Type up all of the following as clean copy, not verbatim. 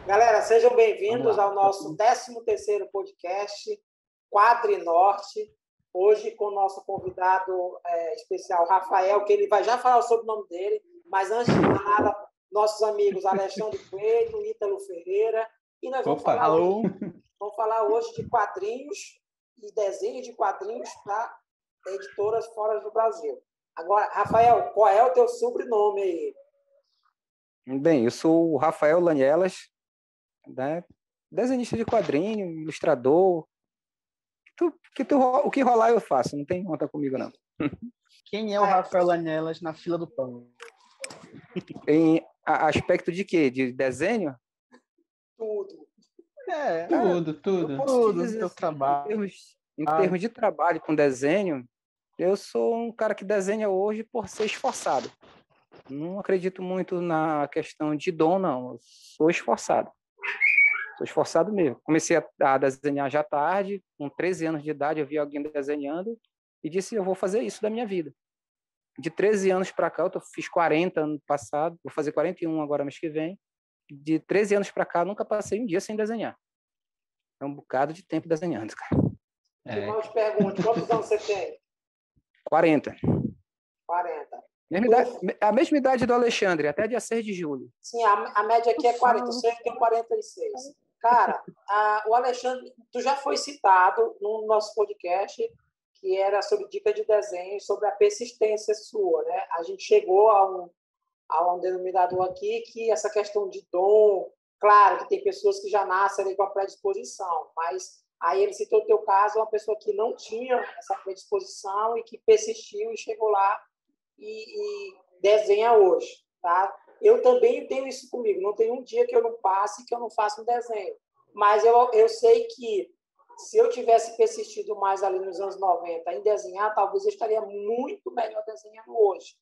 Galera, sejam Vamos bem-vindos lá. ao nosso 13º podcast, Quadri Norte. Hoje com o nosso convidado especial, Rafael, que ele vai já falar sobre o sobrenome dele, mas antes de mais nada, nossos amigos Alexandre Coelho, Ítalo Ferreira, e nós vamos falar hoje de quadrinhos e desenhos de quadrinhos para editoras fora do Brasil. Agora, Rafael, qual é o teu sobrenome aí? Bem, eu sou o Rafael Lanielas, né? Desenhista de quadrinho, ilustrador. O que rolar eu faço, não tem conta comigo, não. Quem é o Rafael Lanielas na fila do pão? Em aspecto de quê? De desenho? Tudo. Tudo. Tudo, Teu trabalho. Em termos de trabalho com desenho, eu sou um cara que desenha hoje por ser esforçado. Não acredito muito na questão de dom, não. Eu sou esforçado. Sou esforçado mesmo. Comecei a desenhar já tarde, com 13 anos de idade, eu vi alguém desenhando e disse, eu vou fazer isso da minha vida. De 13 anos para cá, eu fiz 40 ano passado, vou fazer 41 agora mês que vem. De 13 anos para cá, nunca passei um dia sem desenhar. É um bocado de tempo desenhando, cara. Que mal te pergunte, quantos anos você tem? 40. 40. A mesma idade do Alexandre, até dia 6 de julho. Sim, a média aqui é 40, eu tenho 46. Cara, o Alexandre, tu já foi citado no nosso podcast, que era sobre dica de desenho, sobre a persistência sua, né? A gente chegou a um denominador aqui que essa questão de dom, claro que tem pessoas que já nascem ali com a predisposição, mas aí ele citou o teu caso, uma pessoa que não tinha essa predisposição e que persistiu e chegou lá e desenha hoje, tá? Eu também tenho isso comigo, não tem um dia que eu não passe que eu não faça um desenho, mas eu sei que se eu tivesse persistido mais ali nos anos 90 em desenhar, talvez eu estaria muito melhor desenhando hoje,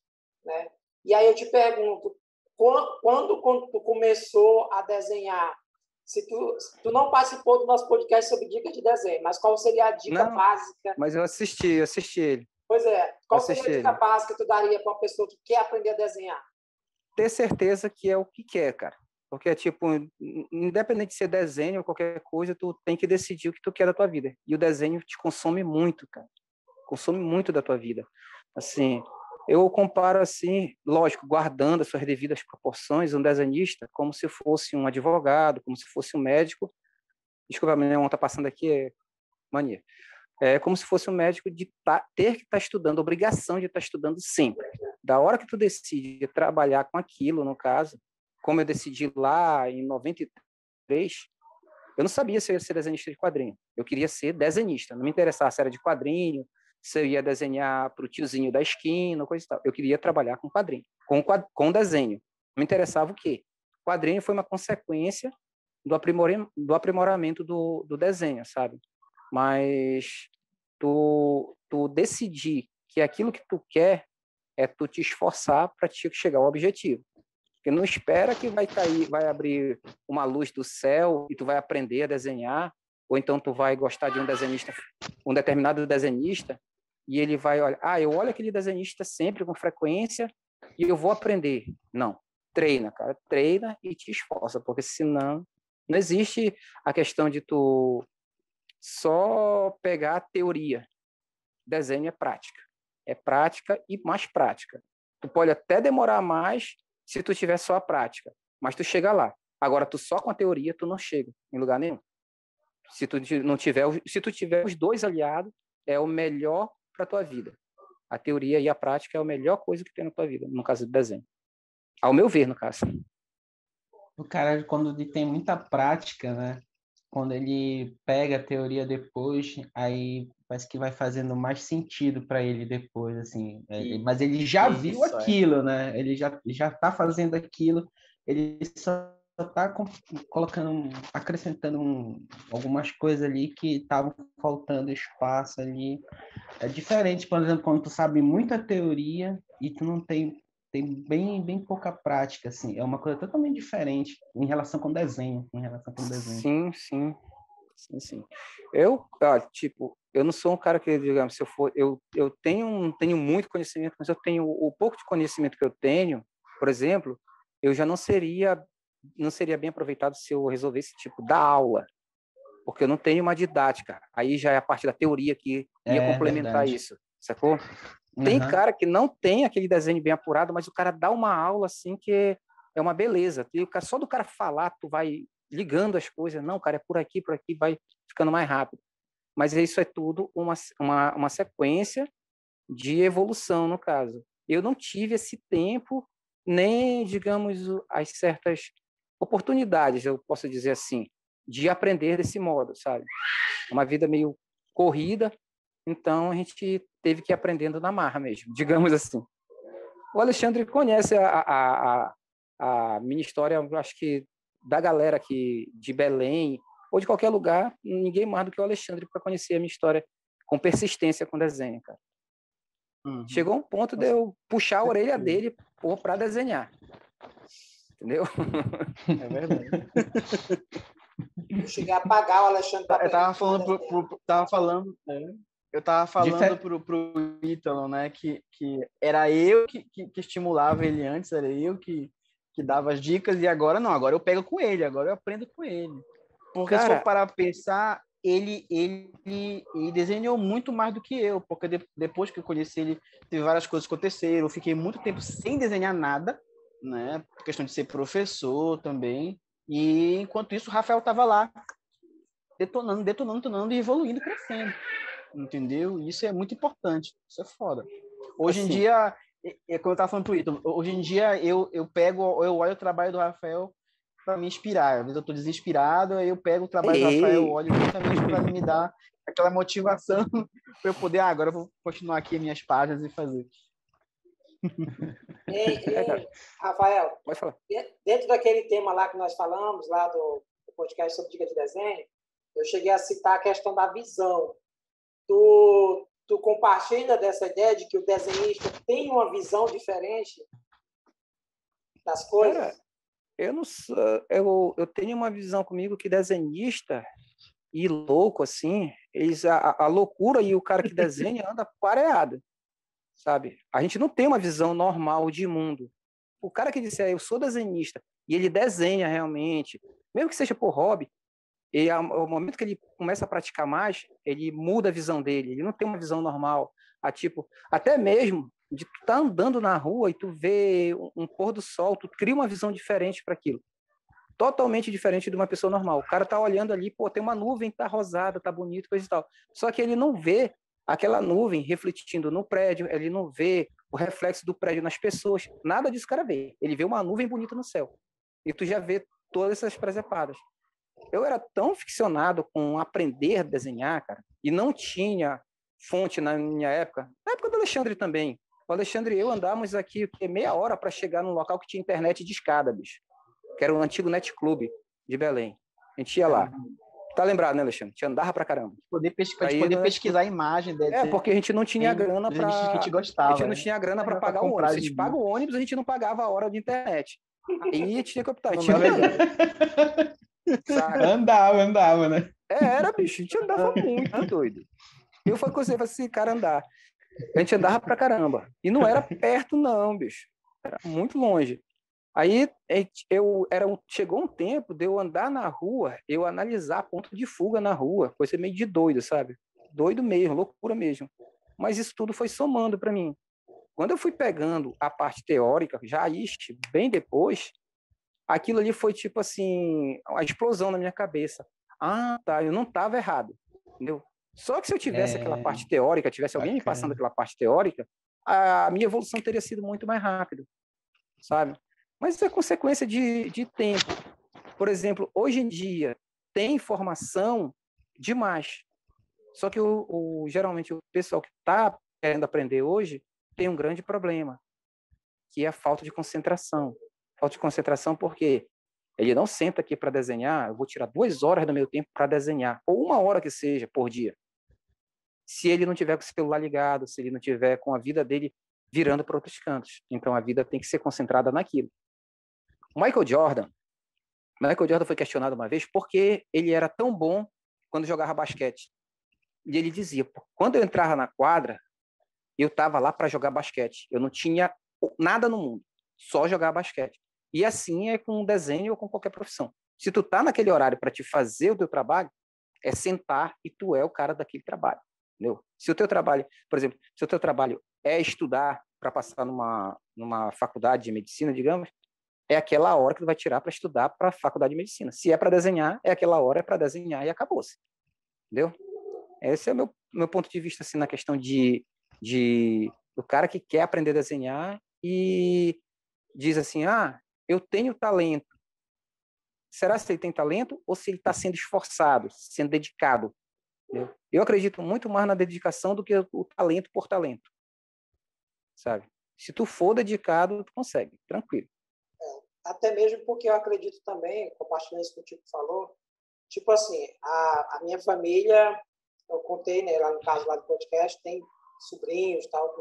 né? E aí eu te pergunto, quando tu começou a desenhar, se tu não participou do nosso podcast sobre dica de desenho, mas qual seria a dica básica? Mas eu assisti ele. Pois é, qual seria a dica básica que tu daria para uma pessoa que quer aprender a desenhar? Ter certeza que é o que quer, cara. Porque, tipo, independente de ser desenho ou qualquer coisa, tu tem que decidir o que tu quer da tua vida. E o desenho te consome muito, cara. Consome muito da tua vida. Assim, eu comparo assim, lógico, guardando as suas devidas proporções, um desenhista como se fosse um advogado, como se fosse um médico. Desculpa, minha irmã tá passando aqui, é mania. É como se fosse um médico de ter que estar estudando, obrigação de estar estudando sempre. Da hora que tu decide trabalhar com aquilo, no caso, como eu decidi lá em 93, eu não sabia se eu ia ser desenhista de quadrinho. Eu queria ser desenhista. Não me interessava se era de quadrinho, se eu ia desenhar para o tiozinho da esquina, coisa e tal. Eu queria trabalhar com quadrinho, com desenho. Não me interessava o quê? Quadrinho foi uma consequência do aprimoramento do desenho, sabe? Mas tu decidir que aquilo que tu quer é tu te esforçar para te chegar ao objetivo. Porque não espera que vai abrir uma luz do céu e tu vai aprender a desenhar, ou então tu vai gostar de um determinado desenhista, e ele vai olhar, eu olho aquele desenhista sempre com frequência e eu vou aprender. Não, treina, cara, treina e te esforça, porque senão não existe a questão de tu só pegar a teoria. Desenho é prática e mais prática. Tu pode até demorar mais se tu tiver só a prática, mas tu chega lá. Agora, tu só com a teoria, tu não chega em lugar nenhum. Se tu tiver os dois aliados, é o melhor para tua vida. A teoria e a prática é a melhor coisa que tem na tua vida, no caso do desenho. Ao meu ver, no caso. O cara, quando ele tem muita prática, né? Quando ele pega a teoria depois, aí parece que vai fazendo mais sentido para ele depois, assim. Mas ele já viu aquilo, né? Ele já tá fazendo aquilo, ele só tá colocando, acrescentando algumas coisas ali que estavam faltando espaço ali. É diferente, por exemplo, quando tu sabe muita teoria e tu não tem bem pouca prática, assim. É uma coisa totalmente diferente em relação com desenho. Sim. Eu não sou um cara que, digamos, se eu for, eu tenho muito conhecimento, mas eu tenho o pouco de conhecimento que eu tenho, por exemplo, eu já não seria não seria bem aproveitado se eu resolvesse, tipo, dar aula, porque eu não tenho uma didática. Aí já é a parte da teoria que ia complementar verdade. isso, sacou? Tem cara que não tem aquele desenho bem apurado, mas o cara dá uma aula assim que é uma beleza. E só do cara falar, tu vai ligando as coisas. Não, cara, é por aqui, vai ficando mais rápido. Mas isso é tudo uma sequência de evolução, no caso. Eu não tive esse tempo, nem, digamos, as certas oportunidades, eu posso dizer assim, de aprender desse modo, sabe? Uma vida meio corrida, então a gente teve que ir aprendendo na marra mesmo, digamos assim. O Alexandre conhece a minha história, eu acho que da galera aqui de Belém, ou de qualquer lugar, ninguém mais do que o Alexandre para conhecer a minha história com persistência com desenho, cara. Chegou um ponto de eu puxar a orelha dele para desenhar. Entendeu? É verdade. Eu cheguei a pagar o Alexandre. Eu tava falando pro Ítalo, né, que era eu que estimulava ele antes, era eu que dava as dicas, e agora não, agora eu pego com ele, agora eu aprendo com ele. Porque se for parar pra pensar, ele desenhou muito mais do que eu, porque depois que eu conheci ele, teve várias coisas que aconteceram, eu fiquei muito tempo sem desenhar nada, né, por questão de ser professor também, e enquanto isso o Rafael estava lá, detonando e evoluindo, crescendo, entendeu? Isso é muito importante, isso é foda. Hoje em dia, como eu estava falando pro Ítalo, hoje em dia eu olho o trabalho do Rafael para me inspirar. Às vezes eu estou desinspirado, aí eu pego o trabalho do Rafael, olho justamente para me dar aquela motivação para eu poder, agora eu vou continuar aqui as minhas páginas e fazer. Ei, Rafael, pode falar. Dentro daquele tema lá que nós falamos, lá do podcast sobre dica de desenho, eu cheguei a citar a questão da visão. Tu compartilha dessa ideia de que o desenhista tem uma visão diferente das coisas? Cara, eu não sou, eu tenho uma visão comigo que desenhista e louco, assim, a loucura e o cara que desenha anda pareado, sabe? A gente não tem uma visão normal de mundo. O cara que disser, eu sou desenhista, e ele desenha realmente, mesmo que seja por hobby, e ao momento que ele começa a praticar mais, ele muda a visão dele, ele não tem uma visão normal. Tipo, até mesmo de tu estar andando na rua e tu vê um pôr do sol, tu cria uma visão diferente para aquilo. Totalmente diferente de uma pessoa normal. O cara tá olhando ali, pô, tem uma nuvem, tá rosada, tá bonito, coisa e tal. Só que ele não vê aquela nuvem refletindo no prédio, ele não vê o reflexo do prédio nas pessoas, nada disso o cara vê. Ele vê uma nuvem bonita no céu. E tu já vê todas essas presepadas. Eu era tão ficcionado com aprender a desenhar, cara, e não tinha fonte na minha época, na época do Alexandre também. O Alexandre e eu andávamos aqui meia hora para chegar num local que tinha internet de escada, bicho, que era o antigo Net Club de Belém. A gente ia lá. Tá lembrado, né, Alexandre? A gente andava pra caramba. Poder pesquisar a imagem. Porque a gente não tinha grana para... A gente gostava. A gente não tinha grana para pagar o ônibus. Se a gente paga o ônibus, a gente não pagava a hora de internet. Aí a gente tinha que optar. Andava, né? Era, bicho, a gente andava muito doido. Eu falei com você, assim, cara, andar. A gente andava pra caramba. E não era perto, não, bicho. Era muito longe. Aí chegou um tempo de eu andar na rua, eu analisar ponto de fuga na rua, coisa meio de doido, sabe? Doido mesmo, loucura mesmo. Mas isso tudo foi somando para mim. Quando eu fui pegando a parte teórica, já bem depois, aquilo ali foi tipo assim, uma explosão na minha cabeça. Ah, tá, eu não estava errado, entendeu? Só que se eu tivesse aquela parte teórica, tivesse alguém me passando aquela parte teórica, a minha evolução teria sido muito mais rápida, sabe? Mas isso é consequência de tempo. Por exemplo, hoje em dia, tem informação demais. Só que geralmente o pessoal que está querendo aprender hoje tem um grande problema, que é a falta de concentração. Falta de concentração porque ele não senta aqui para desenhar, eu vou tirar 2 horas do meu tempo para desenhar, ou 1 hora que seja por dia. Se ele não tiver com o celular ligado, se ele não tiver com a vida dele virando para outros cantos. Então a vida tem que ser concentrada naquilo. Michael Jordan foi questionado uma vez porque ele era tão bom quando jogava basquete. E ele dizia, quando eu entrava na quadra, eu estava lá para jogar basquete. Eu não tinha nada no mundo, só jogar basquete. E assim é com desenho ou com qualquer profissão. Se tu tá naquele horário para te fazer o teu trabalho, é sentar e tu é o cara daquele trabalho, entendeu? Se o teu trabalho, por exemplo, se o teu trabalho é estudar para passar numa faculdade de medicina, digamos, é aquela hora que tu vai tirar para estudar para a faculdade de medicina. Se é para desenhar, é aquela hora para desenhar e acabou-se, entendeu? Esse é o meu ponto de vista assim, na questão do cara que quer aprender a desenhar e diz assim, eu tenho talento. Será se ele tem talento ou se ele está sendo esforçado, sendo dedicado? Entendeu? Eu acredito muito mais na dedicação do que o talento por talento, sabe? Se tu for dedicado, tu consegue, tranquilo. Até mesmo porque eu acredito também, compartilhando isso que o Tico falou, tipo assim, a minha família, eu contei, né, lá no caso lá do podcast, tem sobrinhos e tal,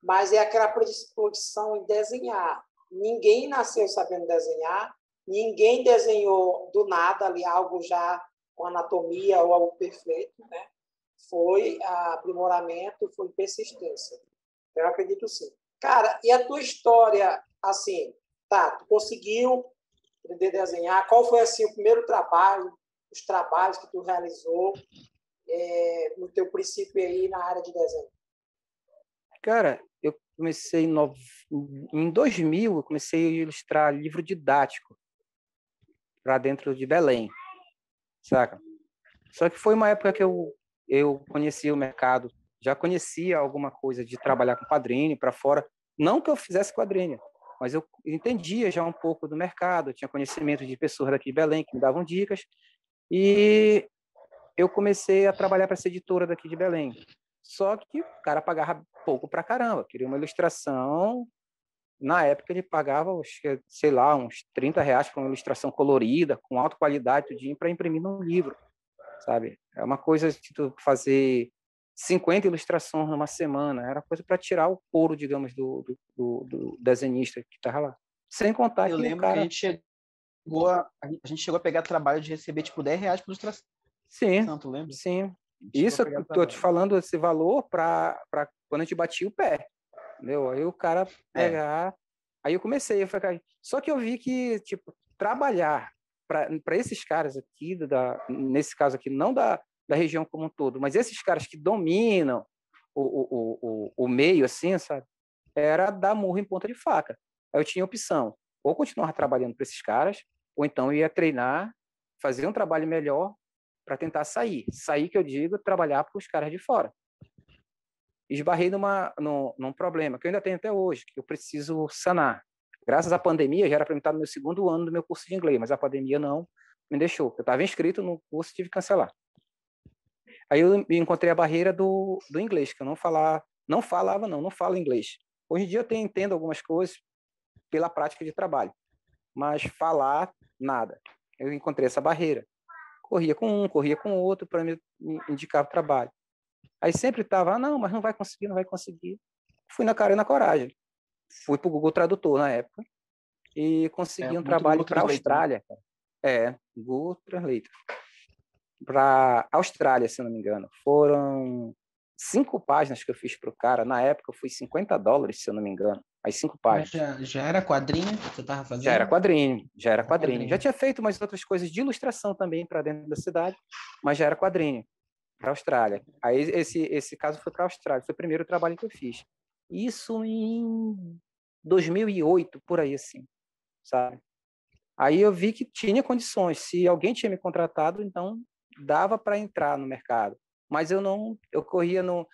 mas é aquela predisposição em desenhar. Ninguém nasceu sabendo desenhar, ninguém desenhou do nada ali algo já com anatomia ou algo perfeito, né? Foi aprimoramento, foi persistência. Eu acredito sim. Cara, e a tua história, assim, tá, tu conseguiu aprender a desenhar, qual foi, assim, o primeiro trabalho, os trabalhos que tu realizou no teu princípio aí na área de desenho? Cara, eu comecei em 2000, eu comecei a ilustrar livro didático para dentro de Belém, saca? Só que foi uma época que eu conhecia o mercado, já conhecia alguma coisa de trabalhar com quadrinho para fora, não que eu fizesse quadrinho, mas eu entendia já um pouco do mercado, tinha conhecimento de pessoas daqui de Belém que me davam dicas, e eu comecei a trabalhar para essa editora daqui de Belém. Só que o cara pagava pouco pra caramba, queria uma ilustração. Na época ele pagava, sei lá, uns R$ 30 por uma ilustração colorida, com alta qualidade, tudinho, para imprimir num livro, sabe? É uma coisa de tu fazer 50 ilustrações numa semana, era coisa para tirar o couro, digamos, do desenhista que estava lá. Sem contar Eu que lembro o cara... que a gente chegou a pegar trabalho de receber tipo R$10 por ilustração. Sim, Tu lembra? sim. Isso eu tô te falando, esse valor para quando a gente batia o pé, entendeu? Aí o cara pegar... Aí eu comecei a ficar... Só que eu vi que, tipo, trabalhar para esses caras aqui, nesse caso aqui, não da região como um todo, mas esses caras que dominam o meio, assim, sabe? Era dar murro em ponta de faca. Aí eu tinha opção, ou continuar trabalhando para esses caras, ou então eu ia treinar, fazer um trabalho melhor para tentar sair. Sair, que eu digo, trabalhar para os caras de fora. Esbarrei num problema que eu ainda tenho até hoje, que eu preciso sanar. Graças à pandemia, já era para mim estar no meu segundo ano do meu curso de inglês, mas a pandemia não me deixou. Eu estava inscrito no curso e tive que cancelar. Aí eu encontrei a barreira do inglês, que eu não falo inglês. Hoje em dia eu entendo algumas coisas pela prática de trabalho, mas falar, nada. Eu encontrei essa barreira. Corria com um, corria com o outro para me indicar o trabalho. Aí sempre estava, não, mas não vai conseguir, não vai conseguir. Fui na cara e na coragem. Fui para o Google Tradutor na época e consegui um trabalho para a Austrália. Né? Google Translator. Para a Austrália, se eu não me engano. Foram 5 páginas que eu fiz para o cara. Na época, foi $50, se eu não me engano. As 5 páginas. Mas já era quadrinho que você estava fazendo? Já era quadrinho. Já tinha feito umas outras coisas de ilustração também para dentro da cidade, mas já era quadrinho. Para a Austrália. Aí esse caso foi para a Austrália, foi o primeiro trabalho que eu fiz. Isso em 2008, por aí assim, sabe? Aí eu vi que tinha condições, se alguém tinha me contratado, então dava para entrar no mercado. Mas eu corria no...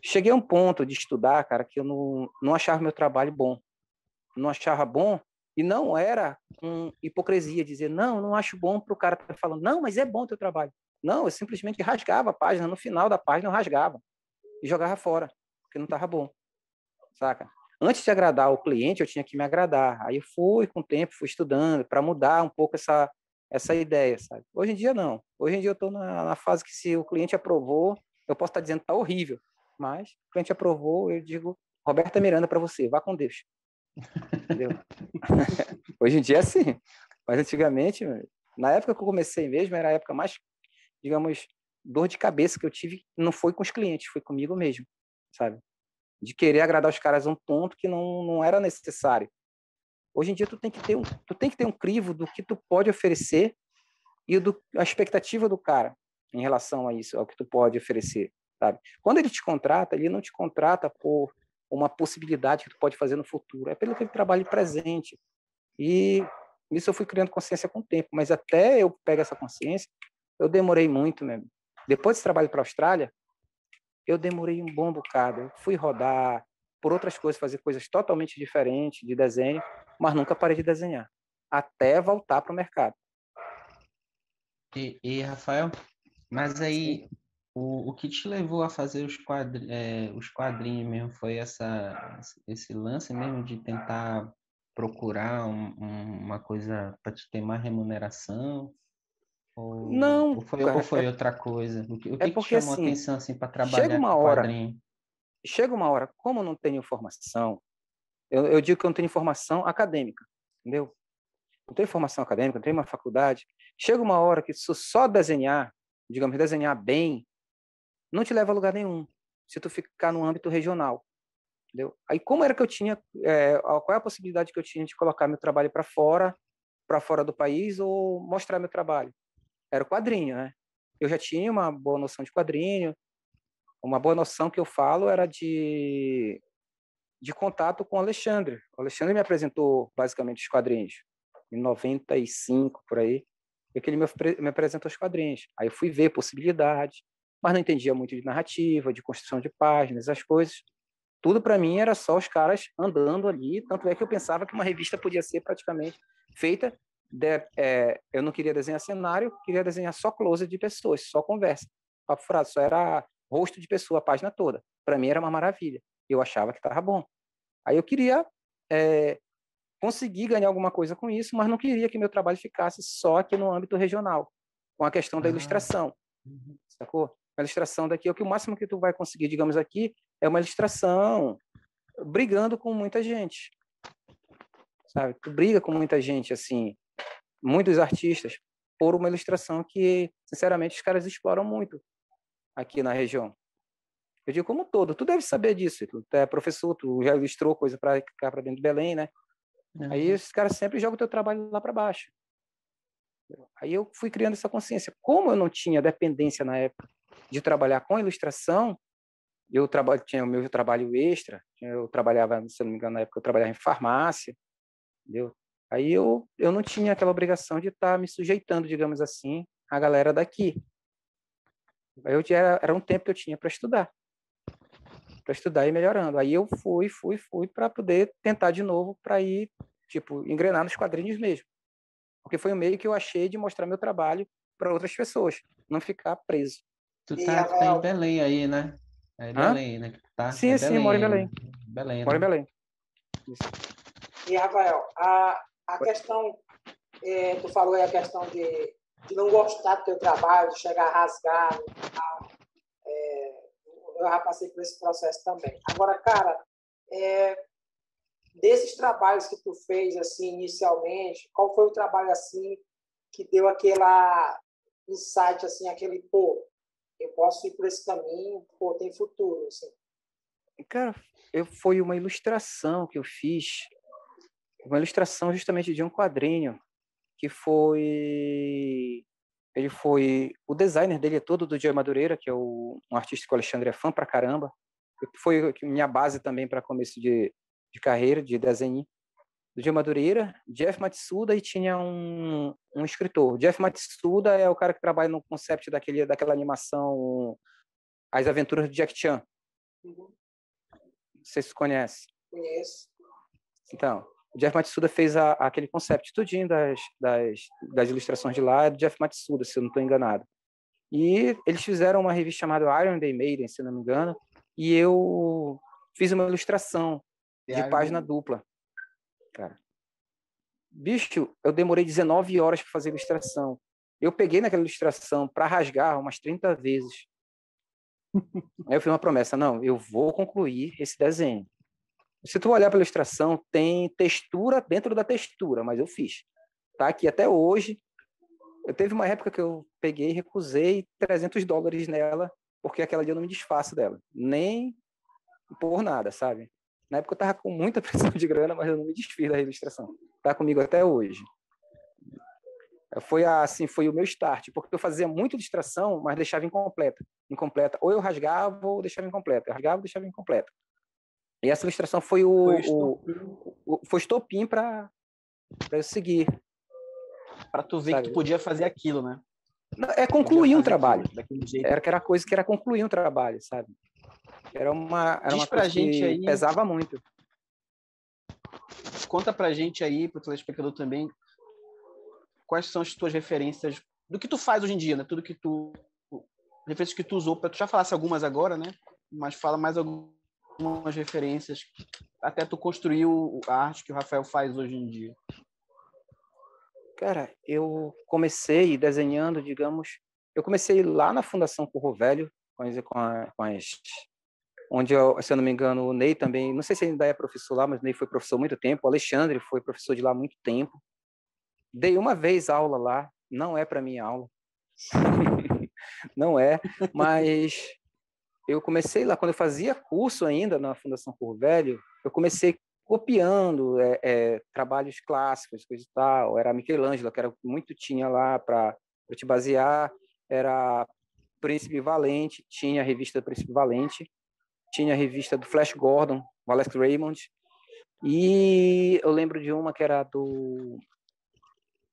Cheguei a um ponto de estudar, cara, que eu não achava meu trabalho bom. Não achava bom e não era com hipocrisia dizer, não acho bom para o cara estar falando, não, mas é bom o teu trabalho. Não, eu simplesmente rasgava a página, no final da página eu rasgava e jogava fora, porque não estava bom, saca? Antes de agradar o cliente, eu tinha que me agradar. Aí eu fui, com o tempo, fui estudando para mudar um pouco essa ideia, sabe? Hoje em dia, não. Hoje em dia eu estou na fase que se o cliente aprovou, eu posso estar dizendo que está horrível, mas o cliente aprovou, eu digo, Roberta Miranda para você, vá com Deus. Entendeu? Hoje em dia é assim. Mas antigamente, na época que eu comecei mesmo, era a época mais, digamos, dor de cabeça que eu tive, não foi com os clientes, foi comigo mesmo, sabe? De querer agradar os caras a um ponto que não era necessário. Hoje em dia tu tem que ter um crivo do que tu pode oferecer e a expectativa do cara em relação a isso, ao que tu pode oferecer, sabe? Quando ele te contrata, ele não te contrata por uma possibilidade que tu pode fazer no futuro, é pelo teu trabalho presente. E isso eu fui criando consciência com o tempo, mas até eu pegar essa consciência, eu demorei muito mesmo. Depois desse trabalho para a Austrália, eu demorei um bom bocado. Eu fui rodar por outras coisas, fazer coisas totalmente diferentes de desenho, mas nunca parei de desenhar, até voltar para o mercado. E Rafael, mas aí o que te levou a fazer os quadrinhos mesmo foi esse lance mesmo de tentar procurar uma coisa para te ter mais remuneração? Não, Ou cara, foi outra coisa? O é que te porque chamou a assim, atenção assim, para chega trabalhar uma com hora, quadrinho? como eu não tenho formação, eu digo que eu não tenho formação acadêmica, entendeu? Não tenho formação acadêmica, não tenho uma faculdade. Chega uma hora que se só desenhar, digamos, desenhar bem, não te leva a lugar nenhum, se tu ficar no âmbito regional, entendeu? Aí como era que eu tinha, qual é a possibilidade que eu tinha de colocar meu trabalho para fora do país ou mostrar meu trabalho? Era o quadrinho, né? Eu já tinha uma boa noção de quadrinho, uma boa noção que eu falo era de contato com o Alexandre. O Alexandre me apresentou basicamente os quadrinhos em 95 por aí, e que ele me apresentou os quadrinhos. Aí eu fui ver possibilidades, mas não entendia muito de narrativa, de construção de páginas, as coisas. Tudo para mim era só os caras andando ali, tanto é que eu pensava que uma revista podia ser praticamente feita eu não queria desenhar cenário, queria desenhar só close de pessoas, só conversa, papo furado, só era rosto de pessoa a página toda. Para mim era uma maravilha. Eu achava que estava bom. Aí eu queria conseguir ganhar alguma coisa com isso, mas não queria que meu trabalho ficasse só aqui no âmbito regional, com a questão da ilustração, sacou? A ilustração daqui é o máximo que tu vai conseguir, digamos aqui, é uma ilustração brigando com muita gente, sabe? Tu briga com muita gente, assim, muitos artistas, por uma ilustração que, sinceramente, os caras exploram muito aqui na região. Eu digo como um todo, tu deve saber disso, tu é professor, tu já ilustrou coisa para cá para dentro de Belém, né? Aí os caras sempre jogam o teu trabalho lá para baixo. Aí eu fui criando essa consciência. Como eu não tinha dependência na época de trabalhar com ilustração, tinha o meu trabalho extra, eu trabalhava, se eu não me engano, na época eu trabalhava em farmácia, entendeu? Aí eu não tinha aquela obrigação de estar me sujeitando, digamos assim, à galera daqui. Aí era um tempo que eu tinha para estudar e ir melhorando. Aí eu fui para poder tentar de novo para ir, tipo, engrenar nos quadrinhos mesmo. Porque foi o meio que eu achei de mostrar meu trabalho para outras pessoas, não ficar preso. Tu tá em Belém aí, né? É Belém, né? Tá? Sim, É sim, moro em Belém. Belém, moro né? em Belém. Isso. E, Rafael, a questão, tu falou aí a questão de não gostar do teu trabalho, de chegar a rasgar, eu já passei por esse processo também. Agora, cara, desses trabalhos que tu fez, assim, inicialmente, qual foi o trabalho, assim, que deu aquela insight, assim, aquele, pô, eu posso ir por esse caminho, pô, tem futuro, assim. Cara, foi uma ilustração que eu fiz, uma ilustração justamente de um quadrinho, que o designer dele é todo do Joey Madureira, que é um artista que o Alexandre é fã pra caramba, foi minha base também para começo de carreira, de desenho, do Joey Madureira, Jeff Matsuda, e tinha um escritor. Jeff Matsuda é o cara que trabalha no concept daquela animação As Aventuras de Jack Chan. Uhum. Não sei se você conhece. Conheço. Então, o Jeff Matsuda fez aquele concept tudinho das ilustrações de lá, é do Jeff Matsuda, se eu não estou enganado. E eles fizeram uma revista chamada Iron Day Maiden, se eu não me engano, e eu fiz uma ilustração de página dupla. Cara, bicho, eu demorei 19 horas para fazer a ilustração. Eu peguei naquela ilustração para rasgar umas 30 vezes. Aí eu fiz uma promessa, não, eu vou concluir esse desenho. Se tu olhar para a ilustração, tem textura dentro da textura, mas eu fiz. Tá aqui até hoje. Eu teve uma época que eu peguei e recusei $300 nela, porque aquela dia eu não me desfaço dela. Nem por nada, sabe? Na época eu estava com muita pressão de grana, mas eu não me desfiz da ilustração. Está comigo até hoje. Foi o meu start, porque eu fazia muita ilustração, mas deixava incompleta. Ou eu rasgava ou deixava incompleta. Eu rasgava ou deixava incompleta. E essa ilustração foi o estopim para eu seguir. Para tu ver, sabe, que tu podia fazer aquilo, né? É concluir um trabalho. Era a coisa que era concluir um trabalho, sabe? Era uma coisa que aí, pesava muito. Conta pra gente aí, pro telespectador também, quais são as tuas referências do que tu faz hoje em dia, né? Tudo que referências que tu usou, tu já falasse algumas agora, né? Mas fala mais algumas referências até tu construir a arte que o Rafael faz hoje em dia. Cara, eu comecei desenhando, digamos, eu comecei lá na Fundação Corro Velho, onde, se eu não me engano, o Ney também, não sei se ainda é professor lá, mas o Ney foi professor há muito tempo, o Alexandre foi professor de lá há muito tempo. Dei uma vez aula lá, não é para minha aula, não é, mas eu comecei lá, quando eu fazia curso ainda na Fundação Corro Velho, eu comecei copiando trabalhos clássicos, coisa e tal. Era Michelangelo, que era muito tinha lá para te basear, era Príncipe Valente, tinha a revista do Príncipe Valente, tinha a revista do Flash Gordon, o Alex Raymond, e eu lembro de uma que era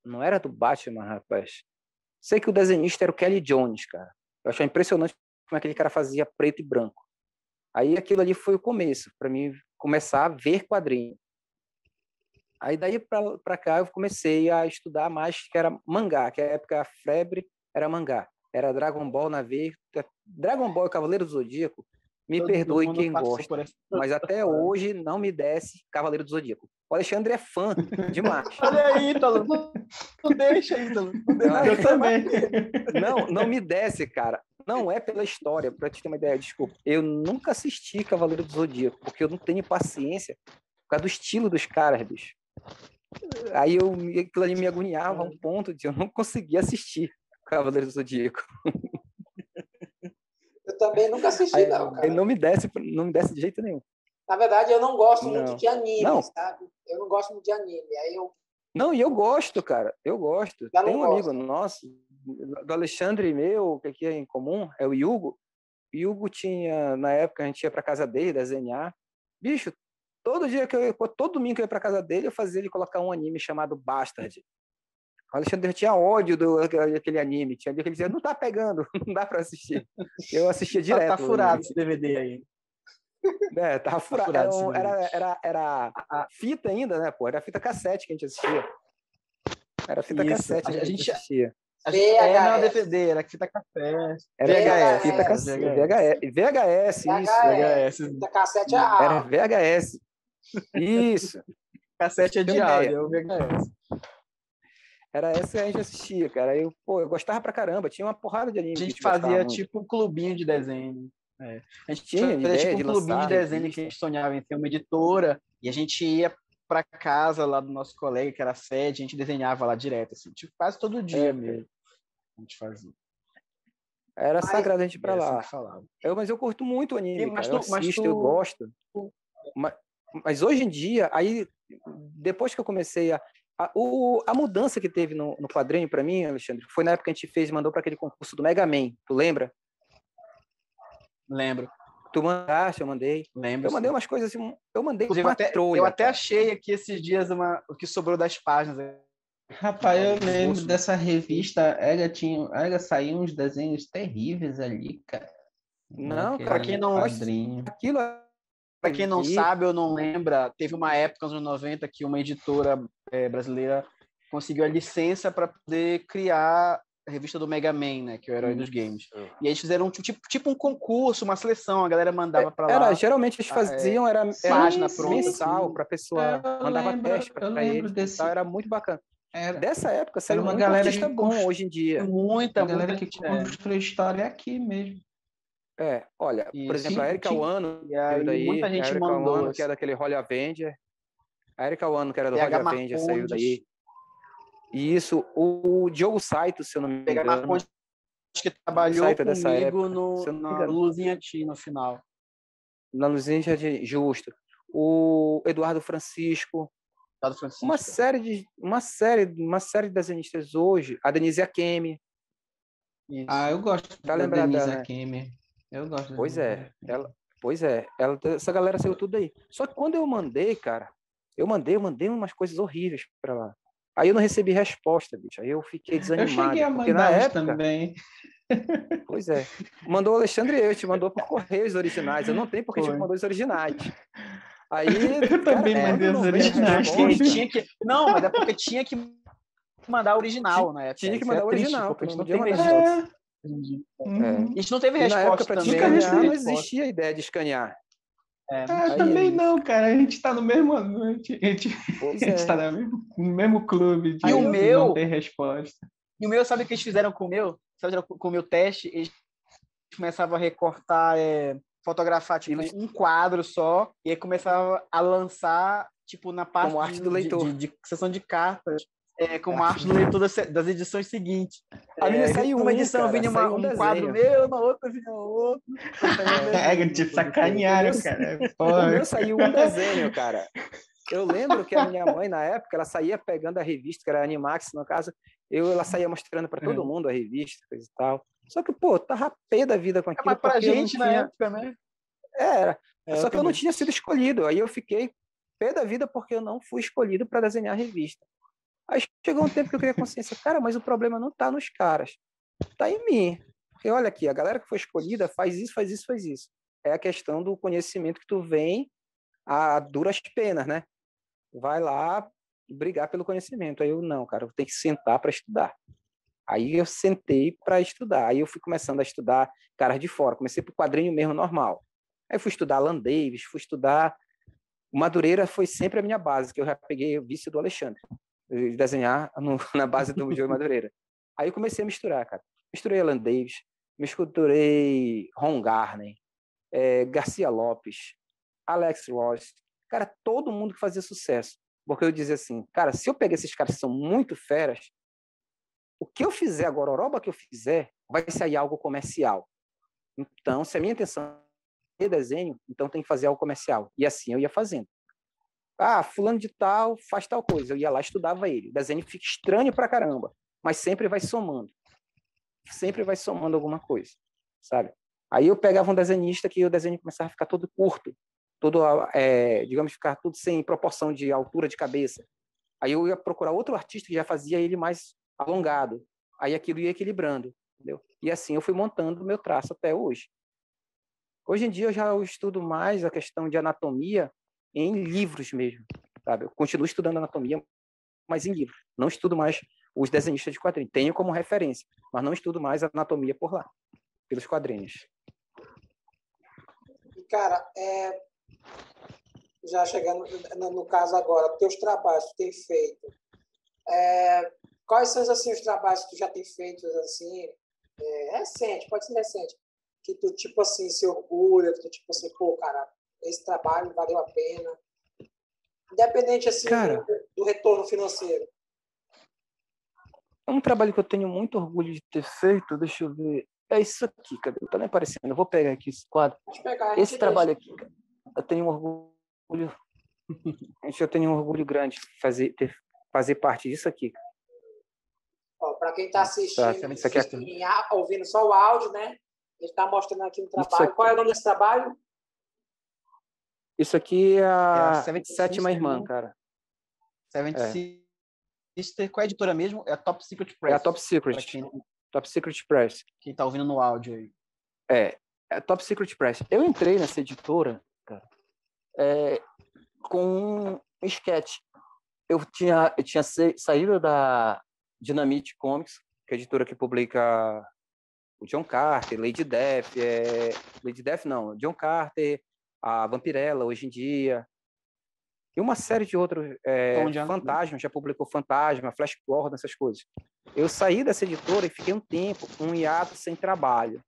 não era do Batman, rapaz. Sei que o desenhista era o Kelly Jones, cara. Eu achei impressionante como aquele cara fazia preto e branco. Aí aquilo ali foi o começo, para mim começar a ver quadrinho. Aí daí para cá eu comecei a estudar mais, que era mangá, que a época a febre era mangá. Era Dragon Ball na veia. Dragon Ball e Cavaleiro do Zodíaco, me perdoe quem gosta, mas até hoje não me desce Cavaleiro do Zodíaco. O Alexandre é fã demais. Olha aí, Ítalo. Não deixa, Ítalo. Eu também. Não me desce, cara. Não é pela história, para te ter uma ideia, desculpa. Eu nunca assisti Cavaleiro do Zodíaco, porque eu não tenho paciência por causa do estilo dos caras, bicho. Aí aquilo ali me agoniava a um ponto de eu não conseguir assistir Cavaleiro do Zodíaco. Eu também nunca assisti, não, cara. Não me desce de jeito nenhum. Na verdade, eu não gosto muito de anime, sabe? Eu não gosto muito de anime. Aí eu... Não, e eu gosto, cara. Eu gosto. Tem um amigo nosso, do Alexandre e meu, que aqui é em comum, é o Hugo. O Hugo tinha, na época, a gente ia pra casa dele desenhar. Bicho, todo domingo que eu ia pra casa dele, eu fazia ele colocar um anime chamado Bastard. O Alexandre tinha ódio daquele anime. Tinha dia que ele dizia, não tá pegando, não dá pra assistir. Eu assistia direto. Tá furado esse DVD aí. Tava furado. Era fita ainda, né, pô? Era fita cassete que a gente assistia. Era fita cassete que a gente assistia. Não, DVD, era fita cassete. Era fita cassete. VHS, isso. Fita cassete era VHS. Isso. Cassete é de áudio, é o VHS. Era essa que a gente assistia, cara. Eu gostava pra caramba. Tinha uma porrada de anime. A gente fazia tipo um clubinho de desenho. A gente tinha tipo um clubinho de desenho que a gente sonhava em ter uma editora e a gente ia para casa lá do nosso colega, que era a sede, a gente desenhava lá direto, assim, tipo, quase todo dia mesmo. A gente fazia. Era sagrado a gente ir pra lá. Mas eu curto muito o anime, cara. Eu assisto, eu gosto. Mas hoje em dia, aí, depois que eu comecei a mudança que teve no quadrinho para mim, Alexandre, foi na época que a gente mandou para aquele concurso do Mega Man. Tu lembra? Lembro. Tu mandaste, eu mandei. Lembro. Eu mandei umas coisas assim, eu mandei uma trolha. Eu até achei aqui esses dias o que sobrou das páginas. Rapaz, eu lembro dessa revista, ela saiu uns desenhos terríveis ali, cara. Não, para quem não aquilo para quem não sabe ou não lembra, teve uma época nos anos 90 que uma editora brasileira conseguiu a licença para poder criar a revista do Mega Man, né, que é o herói dos games. E eles fizeram tipo um concurso, uma seleção, a galera mandava para lá. Geralmente eles faziam era página pronta mensal para a pessoa, mandava teste para eles, tal, era muito bacana. Dessa época saiu uma galera que bom hoje em dia. Muita galera que construiu história aqui mesmo. Olha, por exemplo, a Erika Wano, muita gente mandou, que é daquele Holy Avenger. A Erika Wano, que era do Holy Avenger, saiu daí. E isso, o Diogo Saito, se eu não me engano, que trabalhou comigo na Luzinha T no final. Na Luzinha T, justo. o Eduardo Francisco, uma Francisco. série de desenhistas hoje, a Denise Akemi. Isso. Eu gosto Tá da lembrada Denise dela, né? Akemi. Eu gosto da Pois Denise é, Akemi. essa galera saiu tudo aí. Só que quando eu mandei, cara, eu mandei umas coisas horríveis pra lá. Aí eu não recebi resposta, bicho. Aí eu fiquei Eu cheguei desanimado, a porque na mandar uns época, também. pois é, mandou o Alexandre Euth, mandou por correios originais. Eu não tenho porque a gente Foi. mandou os originais. Aí, Eu cara, também quando mandei eu os não veio a originais. Porque resposta, tinha que... Não, mas é porque tinha que mandar original na época. tinha que Isso é mandar o triste, original, porque tu a gente não não podia tem mandar resposta. fotos. É. A gente não teve E na época, resposta para te também. Nunca escanear, não recebi. existia a ideia de escanear. Também Aí, não, cara. A gente tá no mesmo. pois A gente tá é. no mesmo clube E o de não meu, ter resposta. sabe o que eles fizeram com o meu? Sabe com o meu teste? Eles começavam a recortar, fotografar, tipo, um quadro só, e aí começava a lançar, tipo, na parte Como arte do leitor. de sessão de cartas, como arte do leitor das edições seguintes. A minha saiu numa edição cara, vinha saiu um um quadro desenho. meu, na outra vinha outro. Te sacanearam, cara. O Porra. meu saiu um desenho, cara. Eu lembro que a minha mãe, na época, ela saía pegando a revista, que era a Animax, no caso, ela saía mostrando para todo mundo a revista, coisa e tal. Só que, pô, tava pé da vida com aquilo, Mas pra porque eu não gente, na tinha... época, né? Era. Só que eu não também. tinha sido escolhido. Aí eu fiquei pé da vida porque eu não fui escolhido para desenhar a revista. Aí chegou um tempo que eu criei consciência, cara, mas o problema não tá nos caras, tá em mim. Porque olha aqui, a galera que foi escolhida faz isso, faz isso, faz isso. É a questão do conhecimento que tu vem a duras penas, né? Vai lá brigar pelo conhecimento. Aí eu, não, cara, eu tenho que sentar para estudar. Aí eu sentei para estudar. Aí eu fui começando a estudar caras de fora. Comecei por quadrinho mesmo normal. Aí fui estudar Alan Davis, fui estudar... O Madureira foi sempre a minha base, que eu já peguei o vício do Alexandre. Desenhar na base do João Madureira. Aí eu comecei a misturar, cara. Misturei Alan Davis, misturei Ron Garner, Garcia Lopes, Alex Ross. Cara, todo mundo que fazia sucesso. Porque eu dizia assim, cara, se eu pegar esses caras que são muito feras, o que eu fizer agora, a oroba que eu fizer, vai sair algo comercial. Então, se a minha intenção é desenho, então tem que fazer algo comercial. E assim eu ia fazendo. Fulano de tal faz tal coisa. Eu ia lá, estudava ele. O desenho fica estranho pra caramba, mas sempre vai somando. Sempre vai somando alguma coisa, sabe? Aí eu pegava um desenhista que o desenho começava a ficar todo curto, todo, digamos, ficar tudo sem proporção de altura de cabeça. Aí eu ia procurar outro artista que já fazia ele mais alongado. Aí aquilo ia equilibrando, entendeu? E assim eu fui montando o meu traço até hoje. Hoje em dia eu já estudo mais a questão de anatomia em livros mesmo, sabe? Eu continuo estudando anatomia, mas em livros. Não estudo mais os desenhistas de quadrinhos. Tenho como referência, mas não estudo mais anatomia por lá, pelos quadrinhos. E, cara, já chegando no caso agora, teus trabalhos que tu tem feito, quais são assim, os trabalhos que tu já tem feito assim, recente, pode ser recente, que tu, tipo assim, se orgulha, que tu, tipo assim, pô, cara, esse trabalho valeu a pena, independente, assim, cara, do retorno financeiro. É um trabalho que eu tenho muito orgulho de ter feito, deixa eu ver, é isso aqui, cadê? Tá nem aparecendo, eu vou pegar aqui esse quadro. Esse trabalho aqui, eu tenho um orgulho, eu tenho um orgulho grande de fazer parte disso aqui. Para quem está assistindo, isso aqui ouvindo só o áudio, né? Ele está mostrando aqui um trabalho. Qual é o nome desse trabalho? Isso aqui é a Sétima Irmã, cara. Seventh Sister. Qual é a editora mesmo? É a Top Secret Press. É a Top Secret. Top Secret Press. Quem está ouvindo no áudio aí. É a Top Secret Press. Eu entrei nessa editora, cara, com um sketch. Eu tinha saído da Dynamite Comics, que é a editora que publica o John Carter, Lady Death, John Carter, a Vampirella, hoje em dia, e uma série de outros, Fantasma, já publicou Fantasma, Flash Gordon, essas coisas. Eu saí dessa editora e fiquei um tempo, um hiato sem trabalho.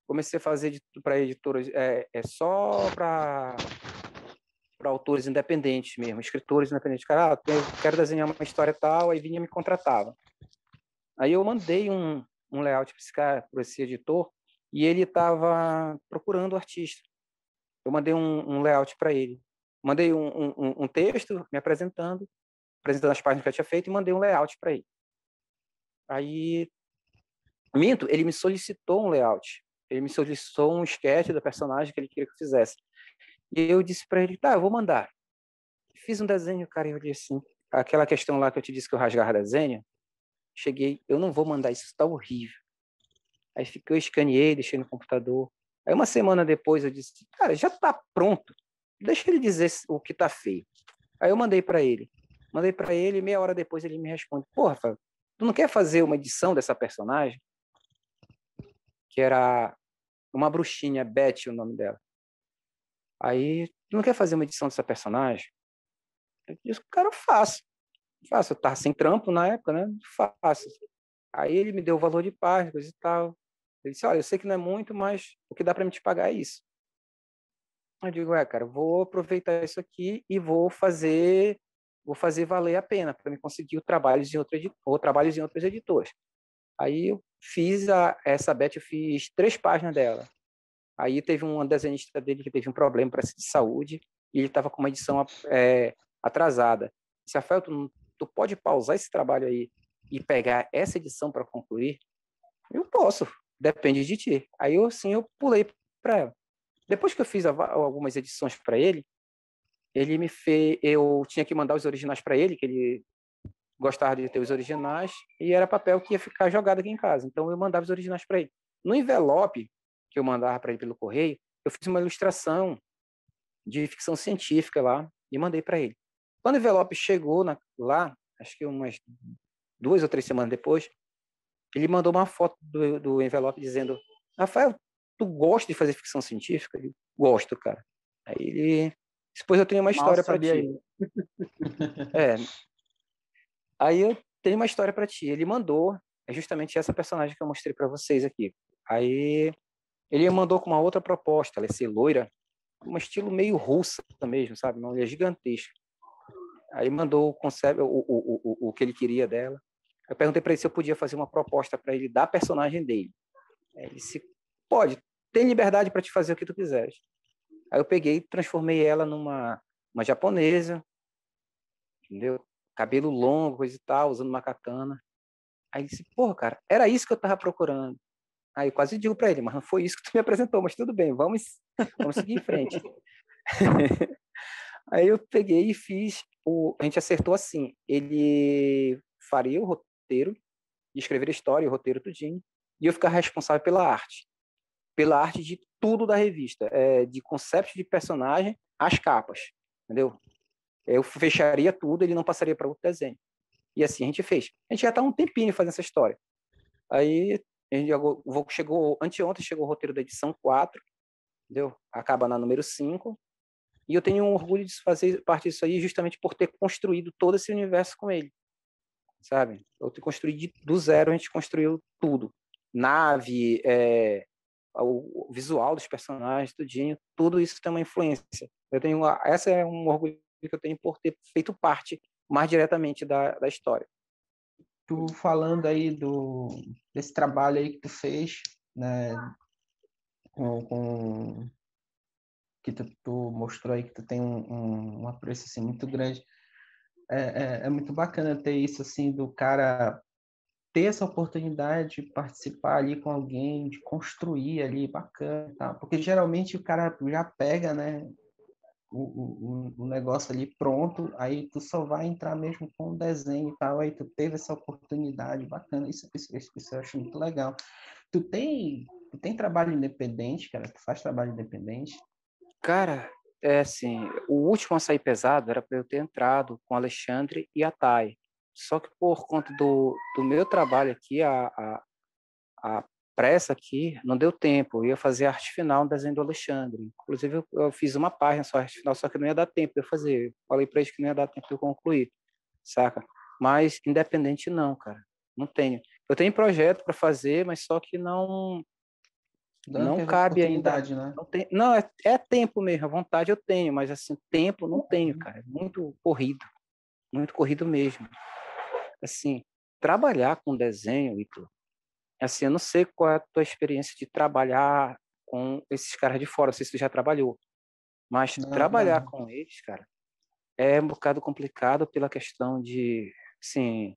Comecei a fazer para editoras, só para autores independentes mesmo, escritores independentes. Cara, eu quero desenhar uma história tal, aí vinha e me contratava. Aí eu mandei um layout para esse editor, e ele estava procurando artista. eu mandei um layout para ele. Mandei um texto me apresentando as páginas que eu tinha feito e mandei um layout para ele. Aí, ele me solicitou um layout. Ele me solicitou um sketch da personagem que ele queria que eu fizesse. E eu disse para ele, tá, eu vou mandar. Fiz um desenho, cara, e eu disse assim, aquela questão lá que eu te disse que eu rasgava desenho, cheguei, eu não vou mandar isso, tá horrível. Aí eu escaneei, deixei no computador. Aí uma semana depois eu disse, cara, já tá pronto. Deixa ele dizer o que tá feio. Aí eu mandei para ele. Mandei para ele e meia hora depois ele me responde, pô, Rafael, tu não quer fazer uma edição dessa personagem? Que era uma bruxinha, Beth, o nome dela. Aí, tu não quer fazer uma edição dessa personagem? Eu disse, cara, eu faço. Eu tava sem trampo na época, né? Faço. Aí ele me deu o valor de página, coisa e tal. Ele disse, olha, eu sei que não é muito, mas o que dá para me te pagar é isso. Eu digo, cara, vou aproveitar isso aqui e vou fazer valer a pena para me conseguir trabalhos em outras editoras. Aí eu fiz essa Beth, eu fiz 3 páginas dela. Aí teve um desenhista dele que teve um problema de saúde e ele estava com uma edição atrasada. Disse, Rafael, tu pode pausar esse trabalho aí e pegar essa edição para concluir? Eu posso, depende de ti. Aí eu pulei para ela. Depois que eu fiz algumas edições para ele me fez, eu tinha que mandar os originais para ele, que ele gostava de ter os originais, e era papel que ia ficar jogado aqui em casa. Então eu mandava os originais para ele. No envelope que eu mandava para ele pelo correio, eu fiz uma ilustração de ficção científica lá e mandei para ele. Quando o envelope chegou lá, acho que umas 2 ou 3 semanas depois, ele mandou uma foto do envelope dizendo, Rafael, tu gosta de fazer ficção científica? Eu gosto, cara. Aí ele... Depois eu tenho uma história para ti. Aí eu tenho uma história para ti. Ele mandou, é justamente essa personagem que eu mostrei para vocês aqui. Aí ele mandou com uma outra proposta, ela ia ser loira, um estilo meio russa mesmo, sabe? Uma mulher gigantesca. Aí mandou o que ele queria dela. Eu perguntei para ele se eu podia fazer uma proposta para ele da personagem dele. Ele disse, pode, tem liberdade para te fazer o que tu quiseres. Aí eu peguei e transformei ela numa japonesa, entendeu? Cabelo longo, coisa e tal, usando uma katana. Aí ele disse, porra, cara, era isso que eu tava procurando. Aí eu quase digo para ele, mas não foi isso que tu me apresentou, mas tudo bem, vamos seguir em frente. Aí eu peguei e fiz, a gente acertou assim, ele faria o roteiro, escrever a história, o roteiro tudinho, e eu ficar responsável pela arte de tudo da revista, de conceito de personagem às capas, entendeu? Eu fecharia tudo, ele não passaria para outro desenho. E assim a gente fez. A gente já está um tempinho fazendo essa história. Aí anteontem chegou o roteiro da edição 4, entendeu? Acaba na número 5. E eu tenho um orgulho de fazer parte disso aí justamente por ter construído todo esse universo com ele, sabe? Eu ter construído do zero, a gente construiu tudo. Nave, o visual dos personagens, tudinho, tudo isso tem uma influência. Essa é um orgulho que eu tenho por ter feito parte mais diretamente da história. Tu falando aí desse trabalho aí que tu fez, né, que tu mostrou aí que tu tem um apreço assim, muito grande. É muito bacana ter isso assim do cara ter essa oportunidade de participar ali com alguém, de construir ali, bacana, tá? Porque geralmente o cara já pega, né, o negócio ali pronto, aí tu só vai entrar mesmo com o desenho e tal, aí tu teve essa oportunidade, bacana, isso eu acho muito legal. Tu tem trabalho independente, cara? Tu faz trabalho independente? Cara, assim, o último a sair pesado era para eu ter entrado com o Alexandre e a Thay. Só que por conta do meu trabalho aqui, a pressa aqui, não deu tempo. Eu ia fazer a arte final no desenho do Alexandre. Inclusive, eu fiz uma página só, a arte final, só que não ia dar tempo de eu fazer. Eu falei para eles que não ia dar tempo de eu concluir, saca? Mas independente não, cara. Não tenho. Eu tenho projeto para fazer, mas só que não cabe ainda. Né? Não, é tempo mesmo. A vontade eu tenho, mas assim, tempo não tenho, cara. É muito corrido mesmo. Assim, trabalhar com desenho, Ito, assim, eu não sei qual é a tua experiência de trabalhar com esses caras de fora, não sei se tu já trabalhou, Mas Não, trabalhar não. com eles, cara, é um bocado complicado pela questão de, assim,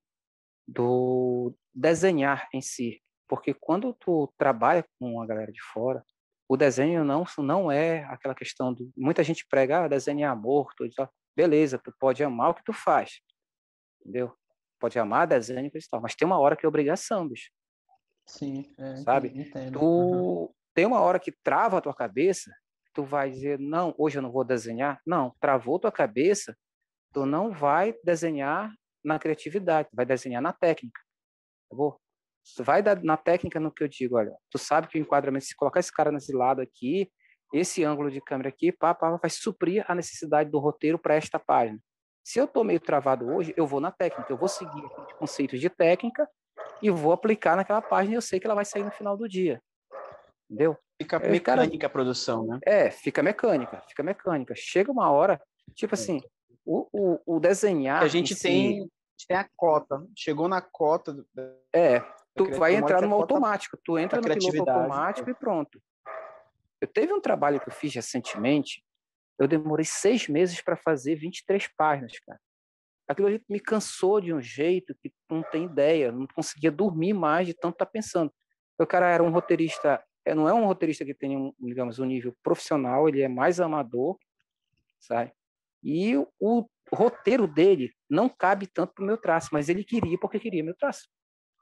do desenhar em si. Porque quando tu trabalha com a galera de fora, o desenho não é aquela questão do... Muita gente prega, desenho é amor, tudo e tal. Beleza, tu pode amar o que tu faz, entendeu? Pode amar desenho e tal, mas tem uma hora que é obrigação, bicho, Sim, sabe? entendo. Uhum. Tu tem uma hora que trava a tua cabeça, tu vai dizer, não, hoje eu não vou desenhar. Não, travou tua cabeça, tu não vai desenhar na criatividade, tu vai desenhar na técnica, tá bom? Tu vai na técnica no que eu digo, olha, tu sabe que o enquadramento, se colocar esse cara nesse lado aqui, esse ângulo de câmera aqui, vai suprir a necessidade do roteiro para esta página. Se eu estou meio travado hoje, eu vou na técnica, eu vou seguir aqueles conceitos de técnica e vou aplicar naquela página e eu sei que ela vai sair no final do dia, entendeu? Fica Cara, mecânica a produção, né? fica mecânica. Chega uma hora, tipo assim, o Que a desenhar em gente si, tem a cota. Chegou na cota tu vai uma hora entrar que a no cota automático, tu da entra no piloto criatividade. automático e pronto. Eu teve um trabalho que eu fiz recentemente, eu demorei 6 meses para fazer 23 páginas, cara. Aquilo ali me cansou de um jeito que tu não tem ideia, não conseguia dormir mais de tanto estar pensando. O cara era um roteirista, não é um roteirista que tem, digamos, um nível profissional, ele é mais amador, sabe? E o roteiro dele não cabe tanto pro meu traço, mas ele queria porque queria meu traço.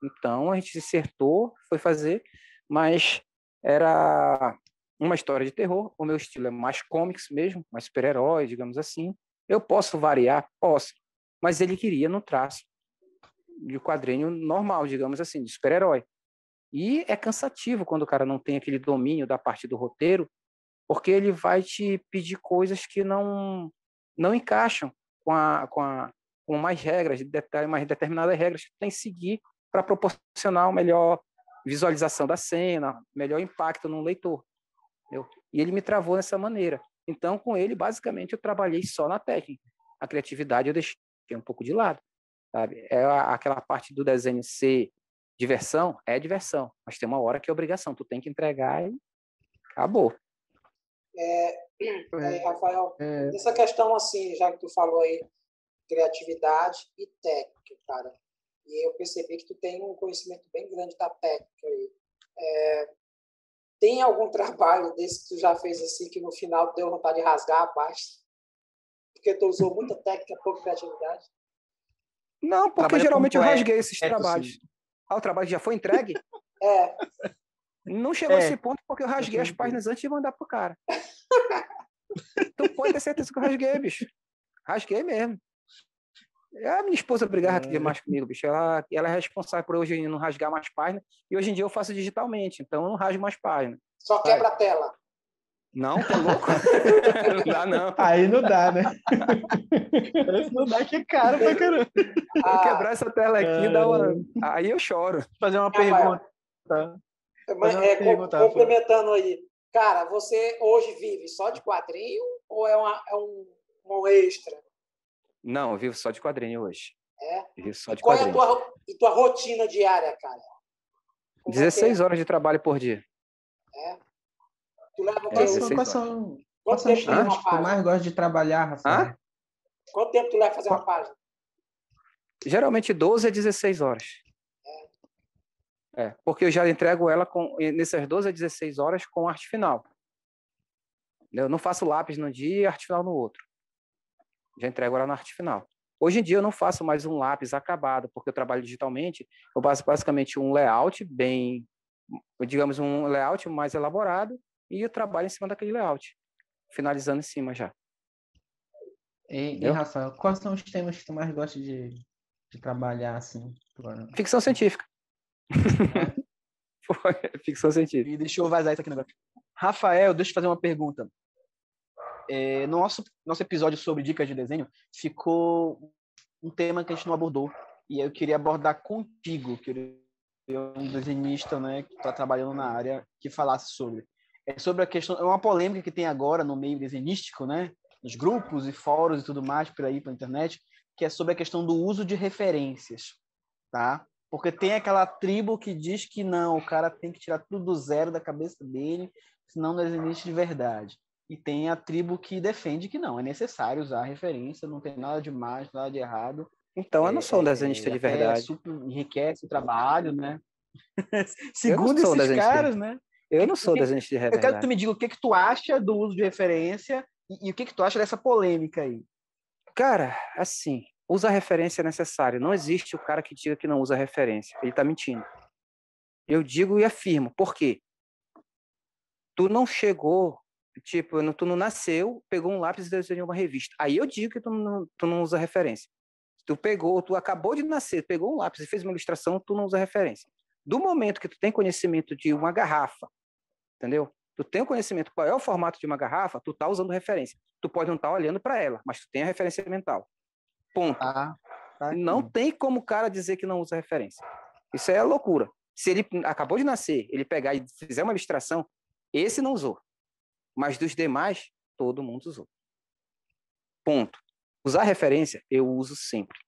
Então a gente se acertou, foi fazer, mas era uma história de terror. O meu estilo é mais comics mesmo, mais super-herói, digamos assim. Eu posso variar? Posso. Mas ele queria no traço de quadrinho normal, digamos assim, de super-herói. E é cansativo quando o cara não tem aquele domínio da parte do roteiro, porque ele vai te pedir coisas que não encaixam com mais regras, mais determinadas regras que tu tem que seguir para proporcionar uma melhor visualização da cena, melhor impacto no leitor. Entendeu? E ele me travou dessa maneira. Então, com ele, basicamente, eu trabalhei só na técnica. A criatividade eu deixei um pouco de lado. Sabe? Aquela parte do desenho ser diversão, é diversão, mas tem uma hora que é obrigação, tu tem que entregar e acabou. Rafael, essa questão assim, já que tu falou aí, criatividade e técnica, cara, e eu percebi que tu tem um conhecimento bem grande da técnica aí. Tem algum trabalho desse que tu já fez assim, que no final deu vontade de rasgar a página? Porque tu usou muita técnica, pouca criatividade? Não, porque Trabalho geralmente eu completo, rasguei esses trabalhos. assim. O trabalho já foi entregue? Não chegou a esse ponto porque eu rasguei as páginas antes de mandar pro cara. Tu pode ter certeza que eu rasguei, bicho. Rasguei mesmo. A minha esposa brigava demais comigo, bicho. Ela é responsável por hoje não rasgar mais páginas. E hoje em dia eu faço digitalmente, então eu não rasgo mais páginas. Só quebra a tela. Não, tá louco? Não dá, não. Aí não dá, né? Isso não dá, que é caro pra caramba. Quebrar essa tela aqui dá uma... Aí eu choro. Fazer uma pergunta. Complementando aí. Cara, você hoje vive só de quadrinho ou é um extra? Não, eu vivo só de quadrinho hoje. Vivo só de qual quadrinho. é a tua rotina diária, cara? Como 16 horas de trabalho por dia. Tu leva o quê? Quais são os temas que tu mais gosta de trabalhar, Rafael? Quanto tempo tu leva fazer uma página? Geralmente 12 a 16 horas. Porque eu já entrego ela nessas 12 a 16 horas com arte final. Eu não faço lápis num dia e arte final no outro. Já entrego ela na arte final. Hoje em dia eu não faço mais um lápis acabado, porque eu trabalho digitalmente. Eu faço basicamente um layout digamos, um layout mais elaborado e eu trabalho em cima daquele layout, finalizando em cima já. E Rafael, quais são os temas que tu mais gosta de trabalhar assim? Ficção científica. Ficção científica. E deixa eu vazar isso aqui no negócio. Rafael, deixa eu fazer uma pergunta. No nosso episódio sobre dicas de desenho, ficou um tema que a gente não abordou. E eu queria abordar contigo, que é um desenhista, né, que está trabalhando na área, que falasse sobre. Sobre a questão, é uma polêmica que tem agora no meio desenhístico, né, nos grupos e fóruns e tudo mais, por aí, pela internet, que é sobre a questão do uso de referências, tá? Porque tem aquela tribo que diz que não, o cara tem que tirar tudo do zero da cabeça dele, senão não existe de verdade. E tem a tribo que defende que não, é necessário usar a referência, não tem nada de mais, nada de errado. Então, eu não sou um desenhista de verdade. Super enriquece o trabalho, né? Eu não Segundo sou um esses desenhista caras, né? Eu não sou desenhista de Eu quero que tu verdade. me diga o que tu acha do uso de referência e o que tu acha dessa polêmica aí. Cara, assim, usar referência é necessário. Não existe o cara que diga que não usa referência. Ele tá mentindo. Eu digo e afirmo. Por quê? Tu não chegou, tipo, tu não nasceu, pegou um lápis e desenhou uma revista. Aí eu digo que tu não usa referência. Tu acabou de nascer, pegou um lápis e fez uma ilustração, tu não usa referência. Do momento que tu tem conhecimento de uma garrafa, entendeu? Tu tem o conhecimento qual é o formato de uma garrafa, tu tá usando referência. Tu pode não estar olhando para ela, mas tu tem a referência mental. Ponto. Tá não tem como o cara dizer que não usa referência. Isso é loucura. Se ele acabou de nascer, ele pegar e fizer uma ilustração, esse não usou. Mas dos demais, todo mundo usou. Ponto. Usar referência, eu uso sempre.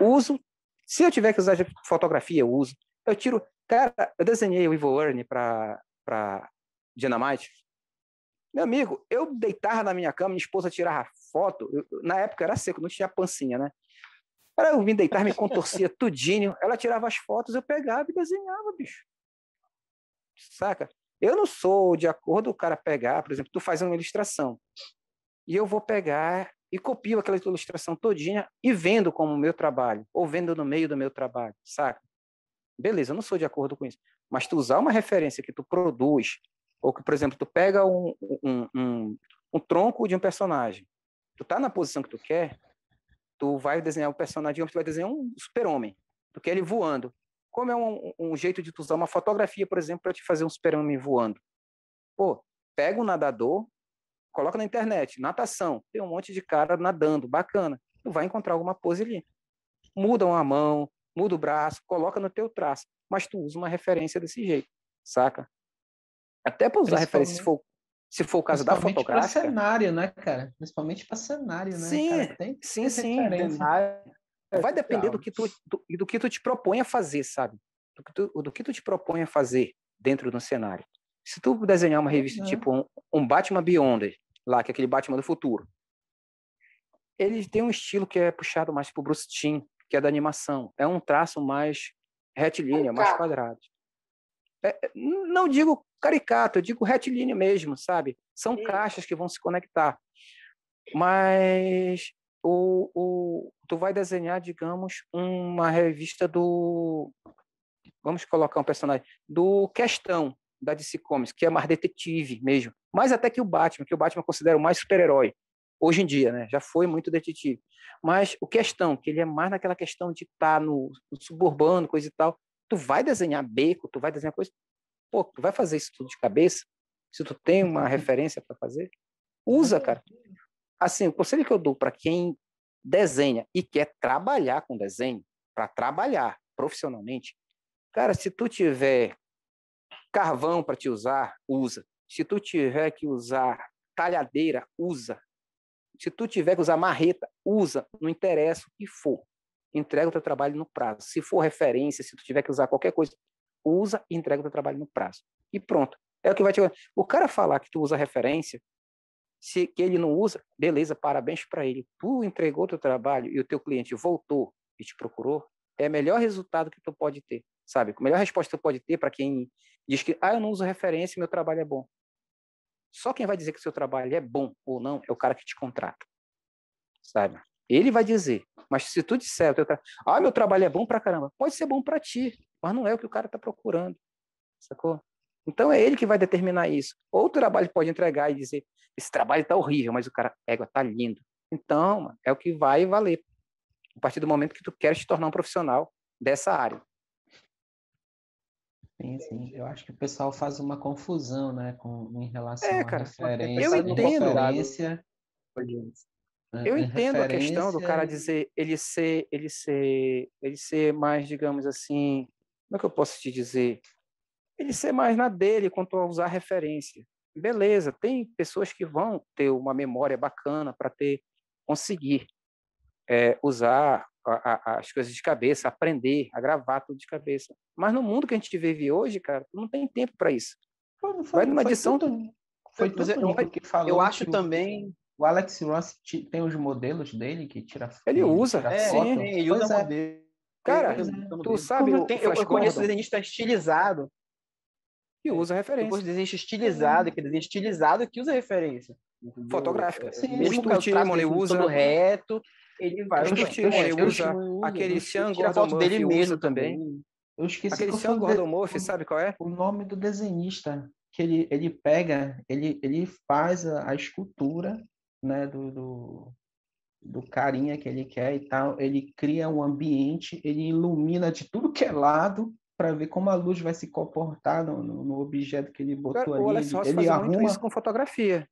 Uso. Se eu tiver que usar fotografia, eu uso. Eu tiro. Cara, eu desenhei o Evil Ernie para Dynamite. Meu amigo, eu deitava na minha cama, minha esposa tirava foto. Na época era seco, não tinha pancinha, né? Eu vim deitar, me contorcia tudinho. Ela tirava as fotos, eu pegava e desenhava, bicho. Saca? Eu não sou de acordo o cara pegar, por exemplo, tu faz uma ilustração e eu vou pegar e copio aquela ilustração todinha e vendo como o meu trabalho, ou vendo no meio do meu trabalho, saca? Beleza, eu não sou de acordo com isso. Mas tu usar uma referência que tu produz, ou que, por exemplo, tu pega um tronco de um personagem, tu tá na posição que tu quer, tu vai desenhar um personagem, tu vai desenhar um super-homem, tu quer ele voando. Como é um jeito de tu usar uma fotografia, por exemplo, para te fazer um super-homem voando? Pô, pega um nadador, coloca na internet, natação, tem um monte de cara nadando, bacana. Tu vai encontrar alguma pose ali. Muda uma mão, muda o braço, coloca no teu traço, mas tu usa uma referência desse jeito, saca? Até para usar referência, se for o caso da Principalmente para fotográfica. cenário, né, cara? Principalmente para cenário, né? Sim, Cara, tem que sim, ter sim. referência. Vai depender do que tu te propõe a fazer, sabe? Do que tu te propõe a fazer dentro do cenário. Se tu desenhar uma revista tipo um Batman Beyond, lá, que é aquele Batman do futuro, ele tem um estilo que é puxado mais pro Bruce Timm, que é da animação. É um traço mais retilíneo, mais quadrado. Não digo caricato, eu digo retilíneo mesmo, sabe? São caixas que vão se conectar. Mas tu vai desenhar, digamos, uma revista do... Vamos colocar um personagem do Questão, da DC Comics, que é mais detetive mesmo. Mais até que o Batman, que o Batman eu considero mais super-herói. Hoje em dia, né? Já foi muito detetive. Mas o Questão, que ele é mais naquela questão de estar no suburbano, coisa e tal. Tu vai desenhar beco, tu vai desenhar coisa... Pô, tu vai fazer isso tudo de cabeça? Se tu tem uma referência para fazer, usa, cara. Assim, o conselho que eu dou para quem desenha e quer trabalhar com desenho, para trabalhar profissionalmente, cara, se tu tiver carvão para te usar, usa. Se tu tiver que usar talhadeira, usa. Se tu tiver que usar marreta, usa. Não interessa o que for. Entrega o teu trabalho no prazo. Se for referência, se tu tiver que usar qualquer coisa, usa e entrega o teu trabalho no prazo. E pronto. É o que vai te... O cara falar que tu usa referência, se que ele não usa, beleza, parabéns para ele. Tu entregou teu trabalho e o teu cliente voltou e te procurou, é o melhor resultado que tu pode ter, sabe? A melhor resposta que tu pode ter para quem diz que eu não uso referência e meu trabalho é bom. Só quem vai dizer que o seu trabalho é bom ou não é o cara que te contrata, sabe? Ele vai dizer. Mas se tu disser, meu trabalho é bom pra caramba, pode ser bom para ti, mas não é o que o cara tá procurando, sacou? Então é ele que vai determinar isso. Ou o trabalho pode entregar e dizer, esse trabalho tá horrível, mas o cara, tá lindo. Então, é o que vai valer. A partir do momento que tu queres te tornar um profissional dessa área. Sim, sim. Eu acho que o pessoal faz uma confusão, né, em relação à cara, referência. eu entendo. Referência, Eu entendo a questão do cara referência. dizer, ele ser mais, digamos assim, como é que eu posso te dizer? Ele ser mais na dele quanto a usar referência. Beleza, tem pessoas que vão ter uma memória bacana para conseguir usar as coisas de cabeça, aprender a gravar tudo de cabeça. Mas no mundo que a gente vive hoje, cara, tu não tem tempo para isso. Vai numa edição, Foi tudo Nico que falou. Eu acho também... O Alex Ross tem os modelos dele que tira foto. Ele usa, sim. Ele usa modelo. Cara, tu sabe eu conheço desenhista estilizado que usa referência. Eu conheço desenhista estilizado, que é desenho estilizado que usa referência. Entendeu? Fotográfica. Mesmo o Stuart Timoney usa todo reto, ele vai. O Stuart Timoney usa aquele Sean Gordon Murphy mesmo também. Eu esqueci aquele Sean Gordon Murphy, sabe qual é? O nome do desenhista que ele pega, ele faz a escultura, né, do carinha que ele quer e tal, ele cria um ambiente, ele ilumina de tudo que é lado para ver como a luz vai se comportar no objeto que ele botou ali. O Alex Ross ele faz arruma muito isso com fotografia.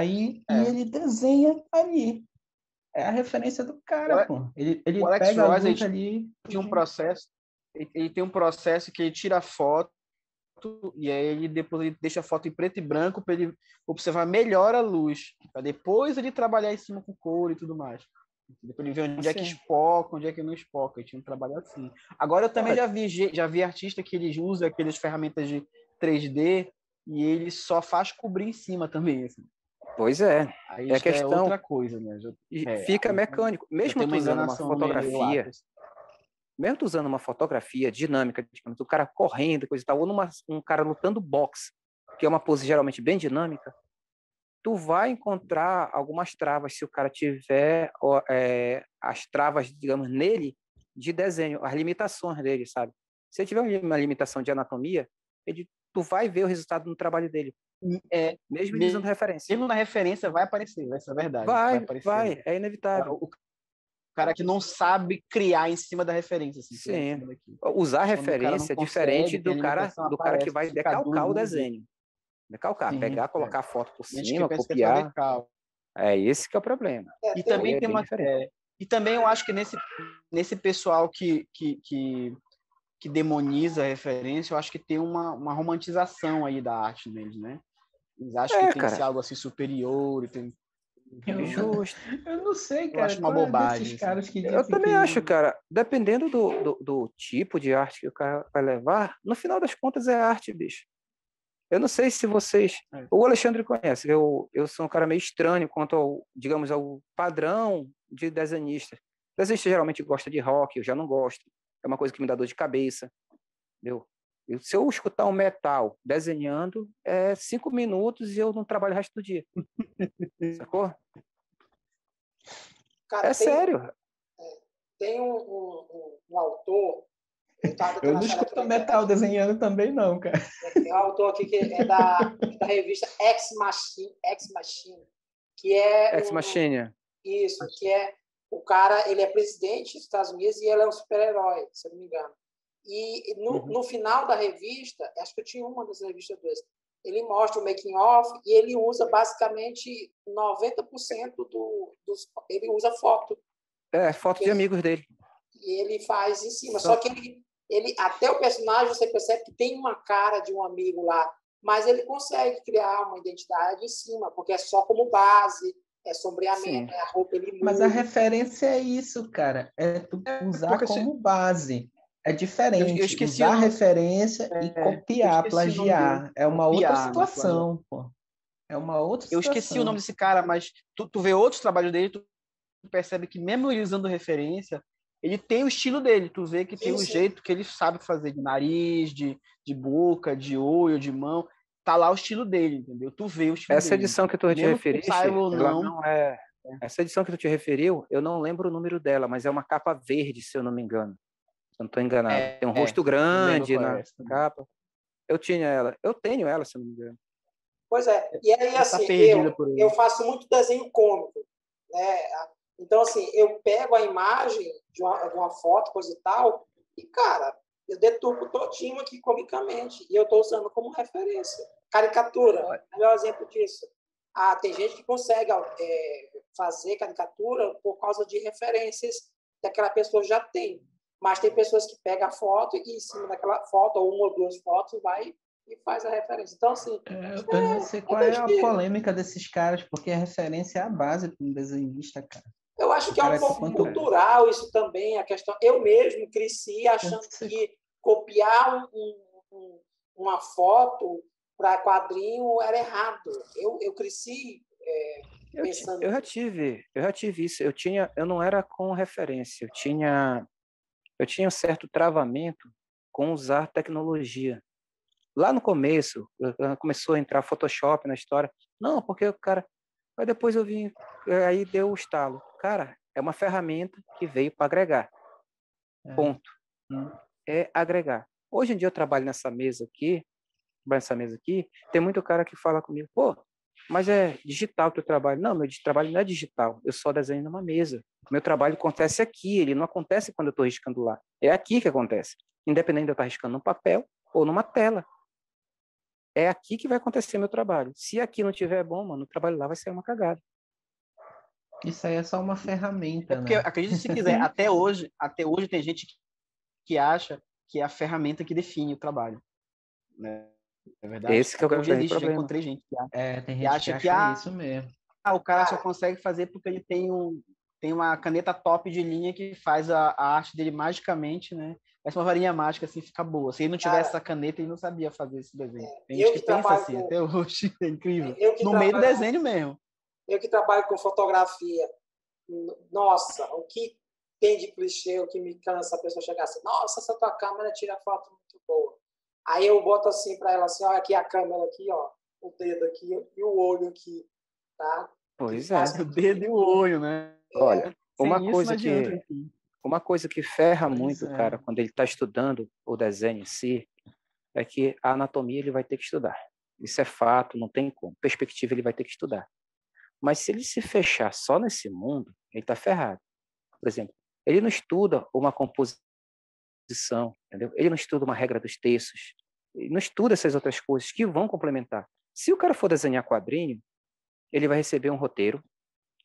E ele desenha ali. É a referência do cara, pô. Ele pega a luz ali. Ele tem um processo que ele tira a foto e aí depois ele deixa a foto em preto e branco para ele observar melhor a luz, para depois ele trabalhar em cima com cor e tudo mais. Depois ele vê onde é que espoca, onde é que não espoca. Ele tinha um trabalho assim. Agora eu também já vi artista que ele usa aquelas ferramentas de 3D e ele só faz cobrir em cima também, assim. Pois é. Aí é questão é outra coisa, né? Fica mecânico. Mesmo tu usando uma fotografia, mesmo tu usando uma fotografia dinâmica, o cara correndo, coisa e tal, ou um cara lutando boxe, que é uma pose geralmente bem dinâmica, tu vai encontrar algumas travas se o cara tiver as travas, digamos, nele de desenho, as limitações dele, sabe? Se ele tiver uma limitação de anatomia, tu vai ver o resultado no trabalho dele. Mesmo usando referência. Mesmo na referência vai aparecer, essa é a verdade. Vai, é inevitável. O cara que não sabe criar em cima da referência. Assim, sim. Usar referência é diferente do cara que vai decalcar o desenho. Decalcar, sim, pegar, colocar a foto por cima, copiar. Esse que é o problema. E também tem uma e também eu acho que nesse pessoal que demoniza a referência, eu acho que tem uma romantização aí da arte deles, né? Eles acham que tem que ser algo assim superior e tem... Eu não sei, cara. Eu acho uma bobagem. Caras que eu também acho, cara. Dependendo do tipo de arte que o cara vai levar, no final das contas é arte, bicho. Eu não sei se vocês... O Alexandre conhece. Eu sou um cara meio estranho quanto ao, digamos, ao padrão de desenhista. Desenhista geralmente gosta de rock, eu já não gosto. É uma coisa que me dá dor de cabeça. Entendeu? Se eu escutar um metal desenhando, 5 minutos e eu não trabalho o resto do dia. Sacou? Cara, sério. Tem um autor... Eu não escuto metal desenhando também, não, cara. Tem um autor aqui que é da revista Ex Machine, que é... Ex Machine. Isso, que é... O cara, ele é presidente dos Estados Unidos e ele é um super-herói, se eu não me engano. E no final da revista, acho que eu tinha uma das revistas dele, ele mostra o making-of e ele usa basicamente 90% dos... Ele usa foto. Foto de amigos dele. E ele faz em cima. Só que ele até o personagem, você percebe que tem uma cara de um amigo lá, mas ele consegue criar uma identidade em cima, porque é só como base, é sombreamento, a roupa ele muda. Mas a referência é isso, cara. É tu usar como base. É diferente. Usar referência e copiar, plagiar. É uma outra situação, pô. É uma outra situação. Eu esqueci o nome desse cara, mas tu vê outros trabalhos dele, tu percebe que mesmo ele usando referência, ele tem o estilo dele. Tu vê que tem o jeito que ele sabe fazer de nariz, de boca, de olho, de mão. Tá lá o estilo dele, entendeu? Tu vê o estilo dele. Essa edição que tu te referiste, não é... Essa edição que tu te referiu, eu não lembro o número dela, mas é uma capa verde, se eu não me engano. Se eu não estou enganado. Tem um rosto grande na capa. Eu tenho ela, se eu não me engano. Pois é. E aí, assim, eu faço muito desenho cômico, né? Então, assim, eu pego a imagem de uma foto, coisa e tal, e, cara, eu deturpo todinho aqui comicamente. E eu estou usando como referência. Caricatura, melhor exemplo disso. Tem gente que consegue fazer caricatura por causa de referências que aquela pessoa já tem. Mas tem pessoas que pegam a foto e em cima daquela foto, ou 1 ou 2 fotos, vai e faz a referência. Então, assim... eu não sei qual é a polêmica desses caras, porque a referência é a base para um desenhista, cara. Eu acho que é um pouco cultural isso também, a questão... Eu mesmo cresci achando que copiar uma foto para quadrinho era errado. Eu cresci pensando... Eu já tive isso. Eu não era com referência, eu tinha um certo travamento com usar tecnologia. Lá no começo, começou a entrar Photoshop na história. Não, porque o cara... Aí depois eu vim, aí deu o estalo. Cara, é uma ferramenta que veio para agregar. Ponto. É agregar. Hoje em dia eu trabalho nessa mesa aqui, tem muito cara que fala comigo, pô, mas é digital que eu trabalho. Não, meu trabalho não é digital, eu só desenho numa mesa. Meu trabalho acontece aqui, ele não acontece quando eu estou riscando lá. É aqui que acontece. Independente de eu estar riscando num papel ou numa tela. É aqui que vai acontecer meu trabalho. Se aqui não tiver bom, mano, o trabalho lá vai ser uma cagada. Isso aí é só uma ferramenta, É porque, né? acredite se quiser, até hoje tem gente que acha que é a ferramenta que define o trabalho. Né? É verdade? Esse que é o Hoje grande existe, já problema. encontrei gente Tem que gente que acha isso mesmo. o cara só consegue fazer porque ele tem uma caneta top de linha que faz a arte dele magicamente, né? Parece uma varinha mágica, assim, fica boa. Se ele não tivesse essa caneta, ele não sabia fazer esse desenho. Tem gente que pensa assim, até hoje, é incrível. No meio do desenho mesmo. Eu que trabalho com fotografia, nossa, o que tem de clichê, o que me cansa a pessoa chegar assim, nossa, essa tua câmera tira foto muito boa. Aí eu boto assim para ela assim, olha aqui a câmera aqui, ó, o dedo aqui e o olho aqui, tá? Pois é. O dedo e o olho, né? Olha, uma coisa que ferra muito, cara, quando ele está estudando o desenho em si, é que a anatomia ele vai ter que estudar. Isso é fato, não tem como. Perspectiva ele vai ter que estudar. Mas se ele se fechar só nesse mundo, ele está ferrado. Por exemplo, ele não estuda uma composição, entendeu? Ele não estuda uma regra dos terços, ele não estuda essas outras coisas que vão complementar. Se o cara for desenhar quadrinho, ele vai receber um roteiro,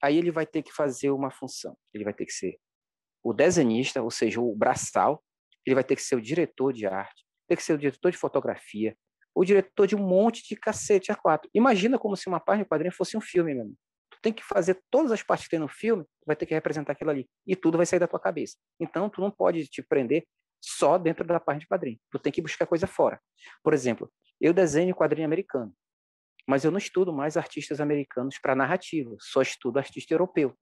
aí ele vai ter que fazer uma função. Ele vai ter que ser o desenhista, ou seja, o braçal, ele vai ter que ser o diretor de arte, tem que ser o diretor de fotografia, o diretor de um monte de cacete a quatro. Imagina como se uma página de quadrinho fosse um filme mesmo. Tu tem que fazer todas as partes que tem no filme, tu vai ter que representar aquilo ali. E tudo vai sair da tua cabeça. Então, tu não pode te prender só dentro da página de quadrinho. Tu tem que buscar coisa fora. Por exemplo, eu desenho quadrinho americano, mas eu não estudo mais artistas americanos para narrativa, só estudo artista europeu.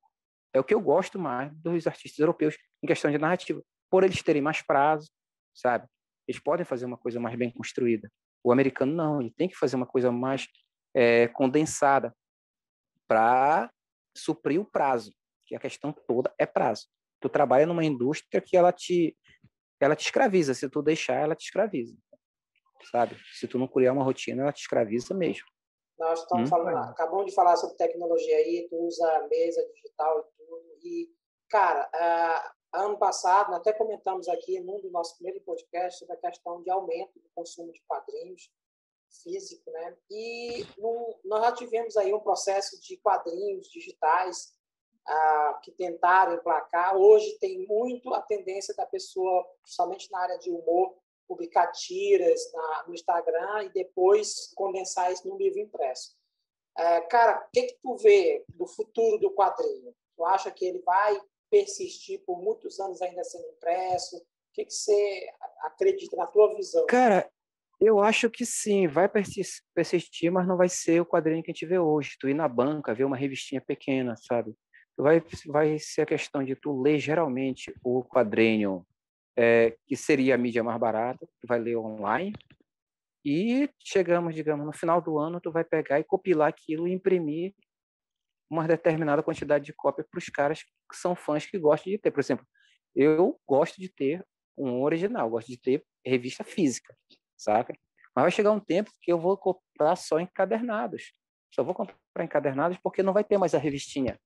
É o que eu gosto mais dos artistas europeus em questão de narrativa, por eles terem mais prazo, sabe? Eles podem fazer uma coisa mais bem construída. O americano não, ele tem que fazer uma coisa mais condensada para suprir o prazo, que a questão toda é prazo. Tu trabalha numa indústria que ela te escraviza, se tu deixar, ela te escraviza, sabe? Se tu não criar uma rotina, ela te escraviza mesmo. Nós estamos acabamos de falar sobre tecnologia aí, tu usa mesa digital e tudo, e, cara, ano passado, nós até comentamos aqui num do nosso primeiro podcast sobre a questão de aumento do consumo de quadrinhos físico, né? E nós já tivemos aí um processo de quadrinhos digitais que tentaram emplacar. Hoje tem muito a tendência da pessoa, principalmente na área de humor, publicar tiras no Instagram e depois condensar isso num livro impresso. Cara, o que tu vê do futuro do quadrinho? Tu acha que ele vai persistir por muitos anos ainda sendo impresso? O que você acredita na tua visão? Cara, eu acho que sim, vai persistir, mas não vai ser o quadrinho que a gente vê hoje. Tu ir na banca, ver uma revistinha pequena, sabe? Vai ser a questão de tu ler geralmente o quadrinho que seria a mídia mais barata, tu vai ler online, e chegamos, digamos, no final do ano, tu vai pegar e compilar aquilo e imprimir uma determinada quantidade de cópias para os caras que são fãs que gostam de ter. Por exemplo, eu gosto de ter um original, gosto de ter revista física, saca? Mas vai chegar um tempo que eu vou comprar só encadernados. Só vou comprar encadernados porque não vai ter mais a revistinha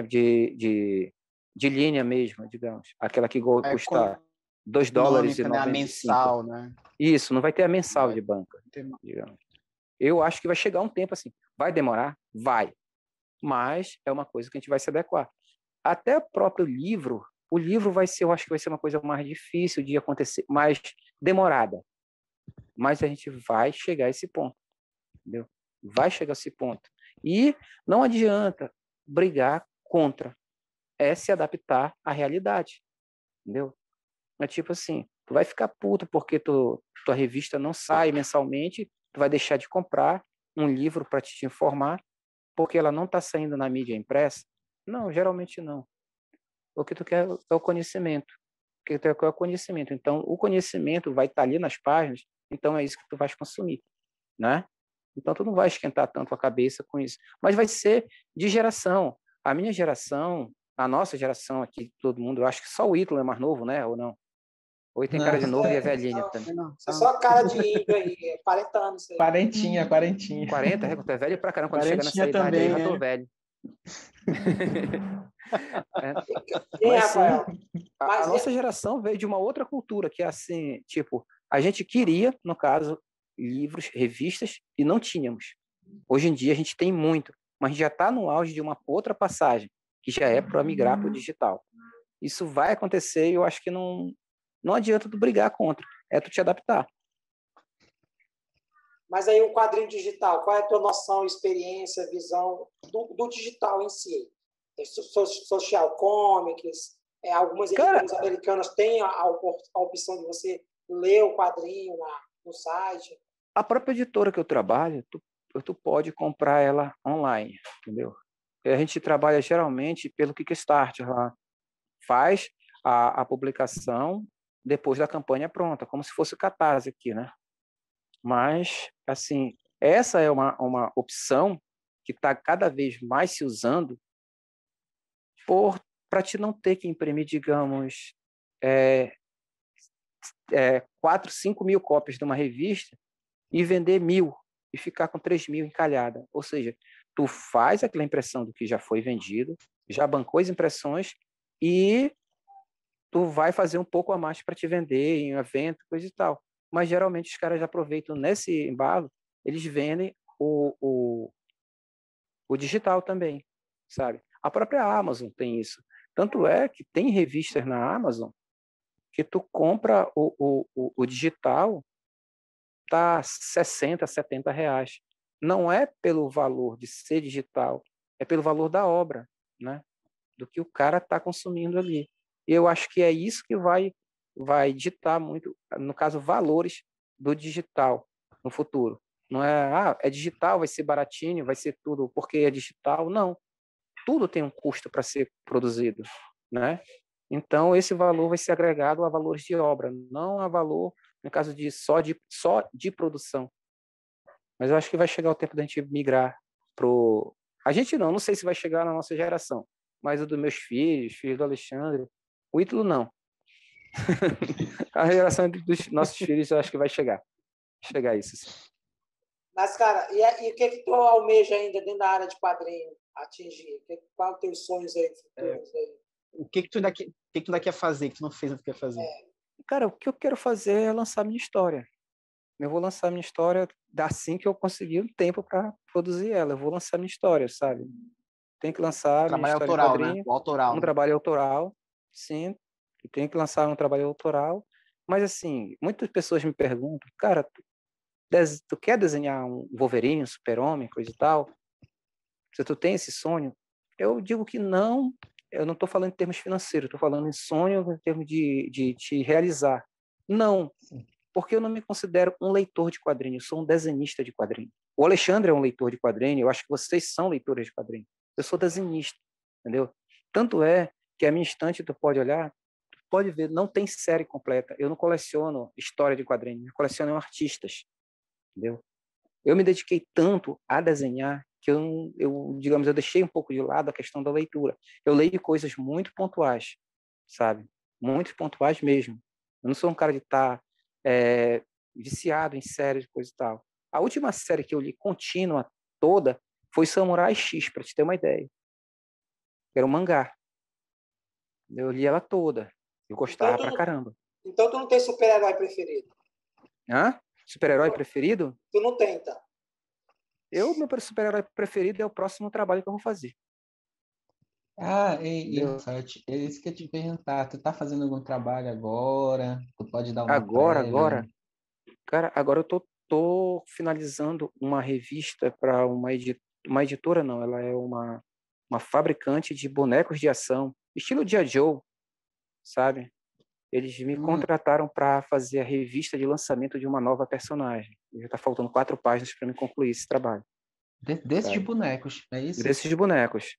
de linha mesmo, digamos. Aquela que custa $2,95. Né? A mensal, né? Isso, não vai ter a mensal de banca, digamos. Eu acho que vai chegar um tempo assim. Vai demorar? Vai. Mas é uma coisa que a gente vai se adequar. Até o próprio livro, o livro eu acho que vai ser uma coisa mais difícil de acontecer, mais demorada. Mas a gente vai chegar a esse ponto, entendeu? Vai chegar a esse ponto. E não adianta brigar contra, é se adaptar à realidade, entendeu? É tipo assim, tu vai ficar puto porque tua revista não sai mensalmente Tu vai deixar de comprar um livro para te informar porque ela não está saindo na mídia impressa? Não, geralmente não. O que tu quer é o conhecimento. O que tu quer é o conhecimento. Então, o conhecimento vai estar ali nas páginas, então é isso que tu vais consumir, né? Então, tu não vai esquentar tanto a cabeça com isso. Mas vai ser de geração. A minha geração, a nossa geração aqui, todo mundo, eu acho que só o Ítalo é mais novo, né? Ou não? Ou ele tem cara de novo e é velhinho também. Você é só cara de índio aí, 40 anos aí. Quarentinha. 40, tu é velho pra caramba. Quando chega nessa Quarentinha idade aí, também, já tô né? velho. Sim, Mas sim, Rafael. a Mas nossa geração veio de uma outra cultura, que é assim, tipo, a gente queria, no caso, livros, revistas, e não tínhamos. Hoje em dia a gente tem muito, mas a gente já está no auge de uma outra passagem, que já é para migrar para o digital. Isso vai acontecer e eu acho que não adianta tu brigar contra, é tu te adaptar. Mas aí o quadrinho digital, qual é a tua noção, experiência, visão do digital em si? Social comics, algumas Cara, editoras americanas têm a opção de você ler o quadrinho no site. a própria editora que eu trabalho, tu pode comprar ela online, entendeu? A gente trabalha geralmente pelo Kickstarter lá. Faz a publicação depois da campanha pronta, como se fosse o Catarse aqui, né? Mas, assim, essa é uma opção que está cada vez mais se usando para te não ter que imprimir, digamos, 4, 5 mil cópias de uma revista e vender 1.000 e ficar com 3.000 encalhada. Ou seja, tu faz aquela impressão do que já foi vendido, já bancou as impressões e tu vai fazer um pouco a mais para te vender em um evento, coisa e tal. Mas geralmente os caras já aproveitam nesse embalo, eles vendem o digital também, sabe? A própria Amazon tem isso. Tanto é que tem revistas na Amazon que tu compra o digital, tá 60, 70 reais. Não é pelo valor de ser digital, é pelo valor da obra, né? Do que o cara está consumindo ali. E eu acho que é isso que vai ditar muito, no caso, valores do digital no futuro. Não é digital, vai ser baratinho, vai ser tudo porque é digital. Não, tudo tem um custo para ser produzido, né? Então, esse valor vai ser agregado a valores de obra, não a valor, no caso de só de produção. Mas eu acho que vai chegar o tempo da gente migrar pro... A gente não sei se vai chegar na nossa geração, mas o dos meus filhos do Alexandre, o Ítalo não. A geração dos nossos filhos eu acho que vai chegar isso. Sim. Mas, cara, e o que tu almeja ainda dentro da área de quadrinho atingir? Qual os teus sonhos aí futuros aí? O que tu ainda quer fazer, que tu não fez, não quer fazer? Cara, o que eu quero fazer é lançar minha história. Eu vou lançar minha história assim que eu conseguir um tempo para produzir ela. Eu vou lançar minha história, sabe? Tem que lançar minha Trabalho história autoral, em quadrinho, né? O autoral. um trabalho autoral, sim. E tem que lançar um trabalho autoral. Mas, assim, muitas pessoas me perguntam, cara, tu quer desenhar um Wolverine, um Super-Homem, coisa e tal? Se tu tem esse sonho? Eu digo que não. Eu não estou falando em termos financeiros, estou falando em sonho em termos de te realizar. Não, porque eu não me considero um leitor de quadrinhos, sou um desenhista de quadrinhos. O Alexandre é um leitor de quadrinhos, eu acho que vocês são leitores de quadrinhos. Eu sou desenhista, entendeu? Tanto é que a minha estante, tu pode olhar, tu pode ver, não tem série completa. Eu não coleciono história de quadrinhos, eu coleciono artistas, entendeu? Eu me dediquei tanto a desenhar que digamos, eu deixei um pouco de lado a questão da leitura. Eu leio coisas muito pontuais, sabe? Muito pontuais mesmo. Eu não sou um cara de estar viciado em séries e coisa e tal. A última série que eu li contínua toda foi Samurai X, para te ter uma ideia. Era um mangá. Eu li ela toda. Eu gostava pra caramba. Então tu não tem super-herói preferido? Hã? Super-herói preferido? Tu não tem, tá? Meu super-herói preferido é o próximo trabalho que eu vou fazer. Rafael, é isso que eu te perguntar. Tu tá fazendo algum trabalho agora? Tu pode dar uma Agora, prévia? cara, agora eu tô finalizando uma revista para uma editora, não, ela é uma fabricante de bonecos de ação, estilo G.I. Joe, sabe? eles me contrataram para fazer a revista de lançamento de uma nova personagem. Já está faltando 4 páginas para me concluir esse trabalho. Desses de bonecos, é isso? Desses bonecos.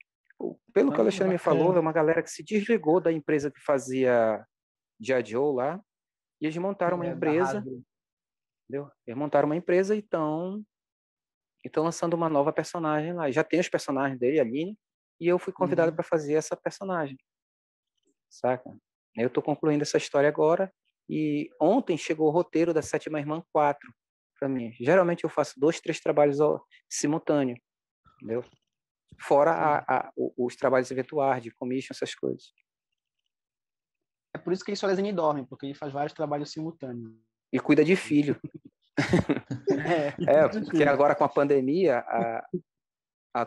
Pelo que o Alexandre me falou, é uma galera que se desligou da empresa que fazia G.I. Joe lá, e eles montaram uma empresa, entendeu? Eles montaram uma empresa e estão lançando uma nova personagem lá. Já tem os personagens dele, a Aline, e eu fui convidado para fazer essa personagem, saca? Eu estou concluindo essa história agora, e ontem chegou o roteiro da Sétima Irmã 4 para mim. Geralmente eu faço 2, 3 trabalhos simultâneos, entendeu? Fora os trabalhos eventuais, de commission, essas coisas. É por isso que ele só desenha e dorme, porque ele faz vários trabalhos simultâneos. E cuida de filho. Porque agora com a pandemia,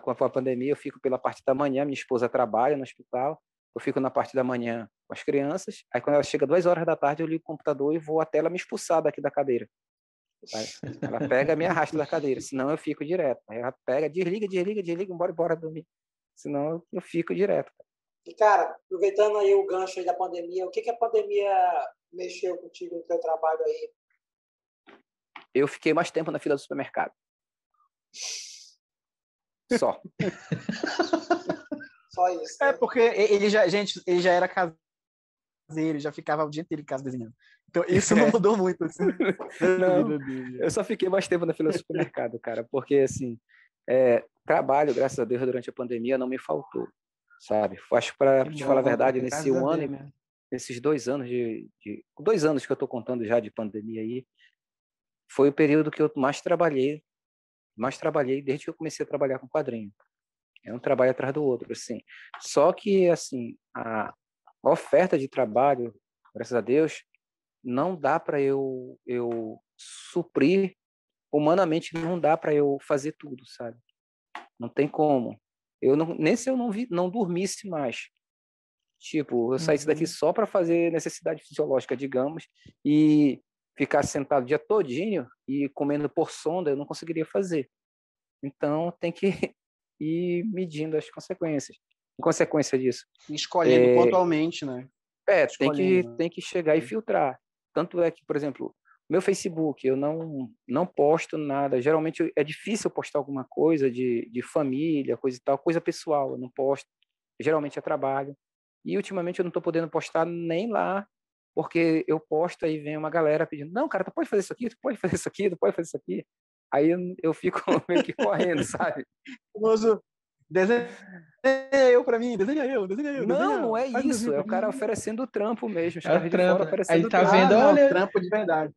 com a pandemia eu fico pela parte da manhã, minha esposa trabalha no hospital, eu fico na parte da manhã com as crianças, aí quando ela chega 2 horas da tarde eu ligo o computador e vou até ela me expulsar daqui da cadeira. Ela pega e me arrasta da cadeira, senão eu fico direto. Aí ela pega, desliga, embora dormir. Senão eu fico direto. E, cara, aproveitando aí o gancho aí da pandemia, o que a pandemia mexeu contigo no teu trabalho aí? Eu fiquei mais tempo na fila do supermercado. Só. Só isso. É, porque ele já era caseiro, já ficava o dia inteiro em casa desenhando. Então, isso não mudou muito, assim. Não, eu só fiquei mais tempo na fila do supermercado, cara, porque, assim, trabalho, graças a Deus, durante a pandemia não me faltou, sabe? Acho que, para te falar a verdade, nesses 2 anos 2 anos que eu tô contando já de pandemia aí, foi o período que eu mais trabalhei desde que eu comecei a trabalhar com quadrinho. É um trabalho atrás do outro, assim. Só que, assim, a oferta de trabalho, graças a Deus, não dá para eu suprir, humanamente não dá para eu fazer tudo, sabe? Não tem como. Nem se eu não dormisse mais. Tipo, eu saísse daqui só para fazer necessidade fisiológica, digamos, e ficar sentado o dia todinho e comendo por sonda, eu não conseguiria fazer. Então, tem que ir medindo as consequências. Em consequência disso. Escolhendo pontualmente, né? Tem que chegar e filtrar. Tanto é que, por exemplo, meu Facebook, eu não posto nada. Geralmente é difícil eu postar alguma coisa de família, coisa e tal, coisa pessoal, eu não posto. Geralmente é trabalho. E ultimamente eu não estou podendo postar nem lá, porque eu posto e vem uma galera pedindo: não, cara, tu pode fazer isso aqui, tu pode fazer isso aqui, tu pode fazer isso aqui. Aí eu fico meio que correndo, sabe? Famoso, desenha eu pra mim, desenha eu. Não é isso, é o cara oferecendo o trampo mesmo, os É o caras de trampo. fora Aí oferecendo ele tá trampo. vendo, olha, trampo de verdade.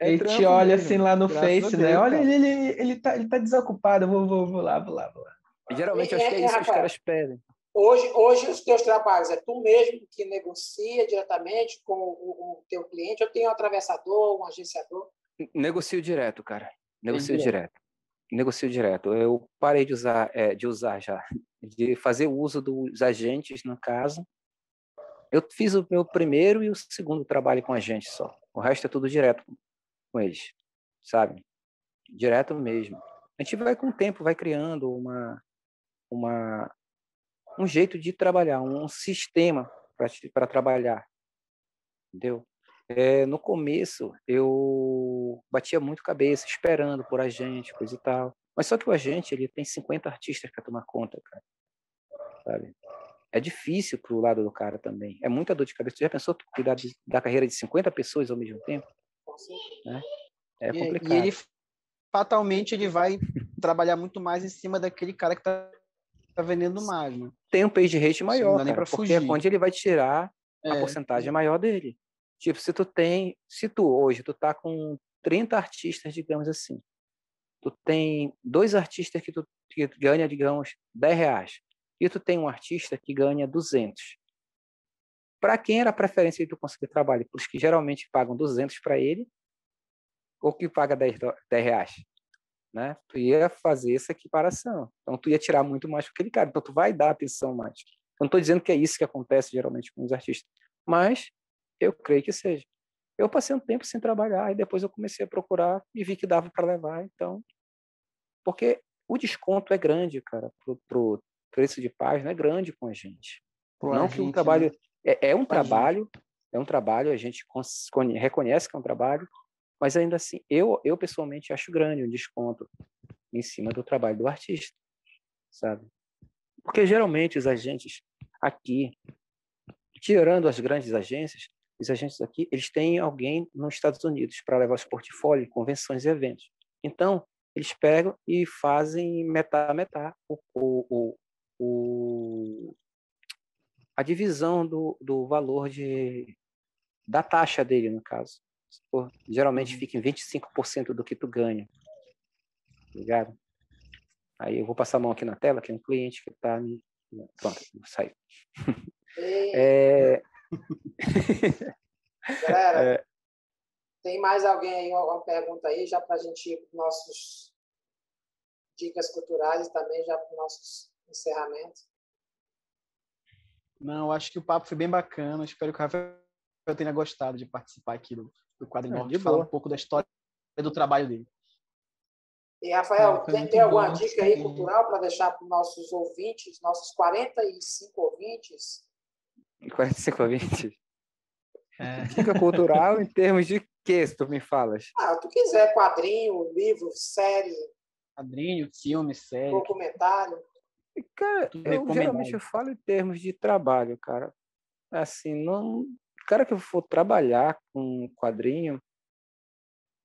ele te olha mesmo. assim lá no Graças Face, a né? Deus, Olha, cara. ele tá desocupado, vou lá. E geralmente acho que é isso que os caras pedem. Hoje os teus trabalhos, é tu mesmo que negocia diretamente com o teu cliente, ou tem um atravessador, um agenciador? Negocio direto, cara. Negocio direto. Eu parei de usar já, de fazer uso dos agentes, no caso. Eu fiz o meu primeiro e o segundo trabalho com agente só. O resto é tudo direto com eles, sabe? Direto mesmo. A gente vai com o tempo, vai criando um jeito de trabalhar, um sistema para trabalhar, entendeu? No começo, eu batia muito cabeça, esperando por agente, coisa e tal. Mas só que o agente, ele tem 50 artistas para tomar conta, cara, sabe? É difícil pro lado do cara também. É muita dor de cabeça. Você já pensou tu cuidar da carreira de 50 pessoas ao mesmo tempo? Né? É complicado. E ele, fatalmente, ele vai trabalhar muito mais em cima daquele cara que tá vendendo mais, né? Tem um page rate maior, cara, porque é fugir. onde ele vai tirar a porcentagem maior dele. Tipo, se tu hoje, tu tá com 30 artistas, digamos assim, tu tem 2 artistas que ganha, digamos, R$10, e tu tem um artista que ganha 200. Para quem era a preferência de tu conseguir trabalho? Para os que geralmente pagam 200 para ele, ou que paga R$10, né? Tu ia fazer essa equiparação. Então, tu ia tirar muito mais para aquele cara. Então, tu vai dar atenção mais. Eu não estou dizendo que é isso que acontece geralmente com os artistas, mas eu creio que seja. Eu passei um tempo sem trabalhar e depois eu comecei a procurar e vi que dava para levar. Então, porque o desconto é grande, cara, pro preço de página é grande com a gente. Não que o trabalho é um trabalho, É um trabalho, a gente reconhece que é um trabalho, mas ainda assim, eu pessoalmente acho grande o desconto em cima do trabalho do artista, sabe? Porque geralmente os agentes aqui, tirando as grandes agências, os agentes aqui, eles têm alguém nos Estados Unidos para levar os portfólios, convenções e eventos. Então, eles pegam e fazem metá a divisão do valor da taxa dele, no caso. Geralmente fica em 25% do que tu ganha. Ligado? Aí eu vou passar a mão aqui na tela, que é um cliente que está me... Pronto, saiu. Galera, tem mais alguém aí, uma pergunta aí, já para a gente ir para os nossos dicas culturais e também já para os nossos encerramentos? Não, acho que o papo foi bem bacana. Espero que o Rafael tenha gostado de participar aqui do Quadro Norte, de falar um pouco da história do trabalho dele. E, Rafael, tem alguma dica aí cultural para deixar para os nossos ouvintes, nossos 45 ouvintes? 45 ouvintes? Dica cultural em termos de que, se tu me falas? Tu quiser, quadrinho, livro, série. Quadrinho, filme, série. Documentário. Cara, geralmente eu falo em termos de trabalho, cara. Assim, não... O cara que for trabalhar com quadrinho,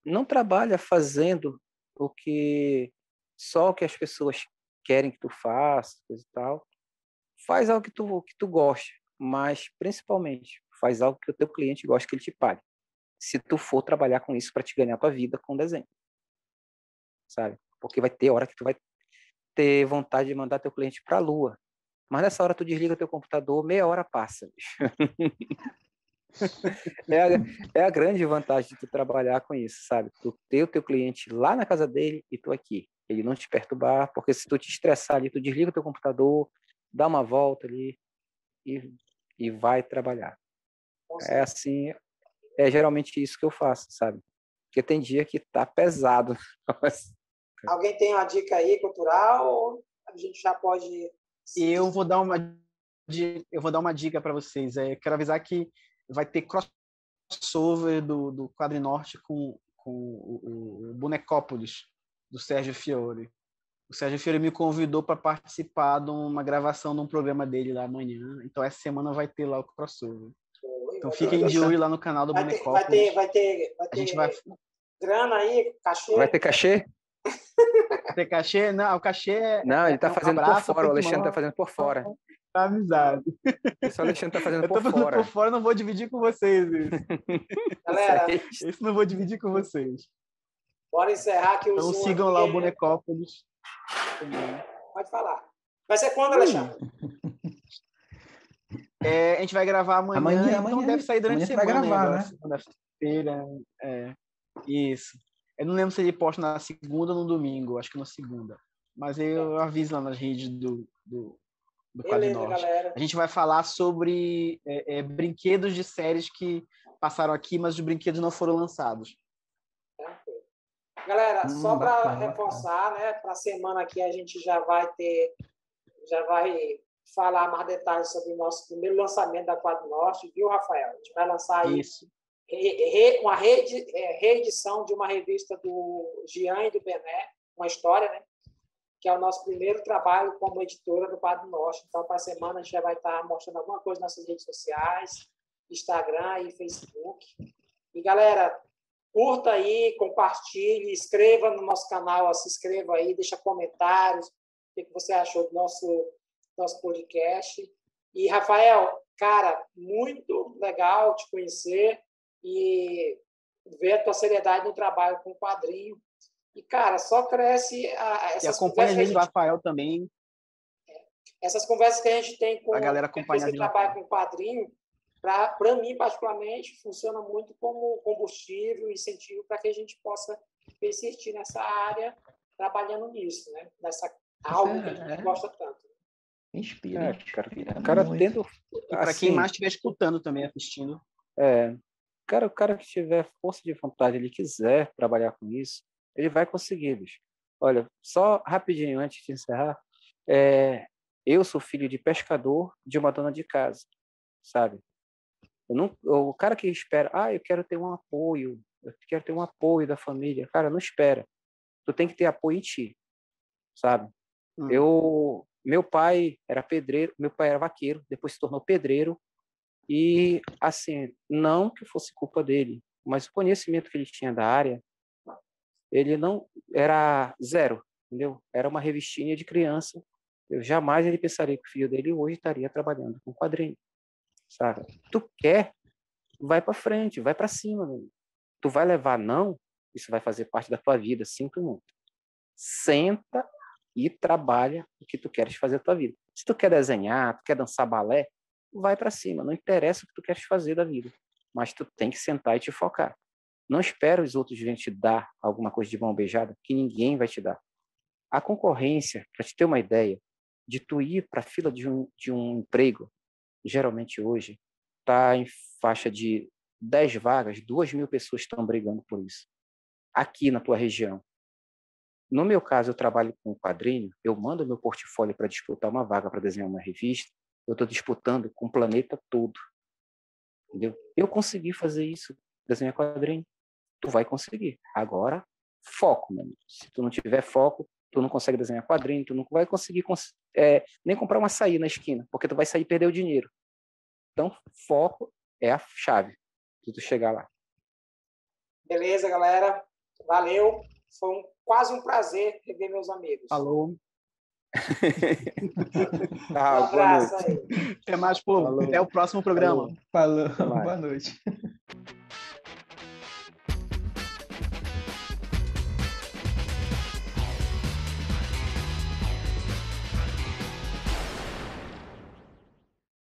não trabalha fazendo só o que as pessoas querem que tu faça, coisa e tal. Faz algo que tu goste, mas principalmente faz algo que o teu cliente gosta que ele te pague. Se tu for trabalhar com isso para te ganhar tua vida com desenho, sabe? Porque vai ter hora que tu vai ter vontade de mandar teu cliente para a lua, mas nessa hora tu desliga teu computador, meia hora passa. É a grande vantagem de tu trabalhar com isso, sabe? Tu ter o teu cliente lá na casa dele e tu aqui. Ele não te perturbar, porque se tu te estressar ali, tu desliga o teu computador, dá uma volta ali e vai trabalhar. É assim, é geralmente isso que eu faço, sabe? Porque tem dia que tá pesado. Alguém tem uma dica aí cultural ou a gente já pode... Eu vou dar uma dica para vocês. Quero avisar que vai ter crossover do Quadro Norte com o Bonecópolis, do Sérgio Fiore. O Sérgio Fiore me convidou para participar de uma gravação de um programa dele lá amanhã. Então, essa semana vai ter lá o crossover. Então, fiquem de olho lá no canal do Bonecópolis. Vai ter grana aí, cachê? Vai ter cachê? Vai ter cachê? Não, o cachê... Não, ele está fazendo por fora. O Alexandre está fazendo por fora. Tá amizade. Esse Alexandre está fazendo por fora. Eu tô fazendo por fora, não vou dividir com vocês isso. Galera, isso não vou dividir com vocês. Bora encerrar aqui o Então sigam lá o Bonecópolis. Pode falar. Vai ser quando, Alexandre? A gente vai gravar amanhã, então deve sair durante a semana. Vai gravar, né? Segunda-feira. Isso. Eu não lembro se ele posta na segunda ou no domingo, acho que na segunda. Mas eu aviso lá nas redes do Quadro Norte. Galera. A gente vai falar sobre brinquedos de séries que passaram aqui, mas os brinquedos não foram lançados. Galera, só para reforçar, né? Para a semana aqui a gente já vai falar mais detalhes sobre o nosso primeiro lançamento da Quadro Norte, viu, Rafael? A gente vai lançar aí uma reedição de uma revista do Jean e do Bené, uma história, né? Que é o nosso primeiro trabalho como editora do Quadro Norte. Então, para a semana, a gente já vai estar mostrando alguma coisa nas nossas redes sociais, Instagram e Facebook. E, galera, curta aí, compartilhe, inscreva no nosso canal, se inscreva aí, deixa comentários, o que você achou do nosso podcast. E, Rafael, cara, muito legal te conhecer e ver a tua seriedade no trabalho com o quadrinho. E, cara, só cresce essas conversas. E acompanha a gente, o Rafael também. Essas conversas que a gente tem com a galera acompanha que trabalha com quadrinho, para mim, particularmente, funciona muito como combustível, incentivo para que a gente possa persistir nessa área, trabalhando nisso, né? Nessa algo que a gente gosta tanto. Inspira. Cara tendo... Para quem mais estiver escutando também, assistindo. O cara que tiver força de vontade, ele quiser trabalhar com isso, ele vai conseguir, bicho. Olha, só rapidinho, antes de encerrar, eu sou filho de pescador de uma dona de casa, sabe? O cara que espera, eu quero ter um apoio, da família. Cara, não espera. Tu tem que ter apoio em ti, sabe? Meu pai era pedreiro, meu pai era vaqueiro, depois se tornou pedreiro, e, assim, não que fosse culpa dele, mas o conhecimento que ele tinha da área, ele não era zero, entendeu? Era uma revistinha de criança. Eu jamais ele pensaria que o filho dele hoje estaria trabalhando com quadrinho, sabe? Tu quer, vai para frente, vai para cima, meu. Tu vai levar não, isso vai fazer parte da tua vida, sinto muito. Senta e trabalha o que tu queres fazer da tua vida. Se tu quer desenhar, tu quer dançar balé, vai para cima, não interessa o que tu queres fazer da vida, mas tu tem que sentar e te focar. Não espera os outros virem te dar alguma coisa de mão beijada, que ninguém vai te dar. A concorrência, para te ter uma ideia, de tu ir para a fila de um emprego, geralmente hoje, está em faixa de 10 vagas, 2.000 pessoas estão brigando por isso. Aqui na tua região. No meu caso, eu trabalho com quadrinho, eu mando meu portfólio para disputar uma vaga para desenhar uma revista, eu estou disputando com o planeta todo. Entendeu? Eu consegui fazer isso, desenhar quadrinho. Tu vai conseguir. Agora, foco, mano. Se tu não tiver foco, tu não consegue desenhar quadrinho, tu não vai conseguir nem comprar um açaí na esquina, porque tu vai sair e perder o dinheiro. Então, foco é a chave de tu chegar lá. Beleza, galera. Valeu. Foi quase um prazer rever meus amigos. Falou. Um abraço aí. Até mais, povo. Até o próximo programa. Falou. Boa noite.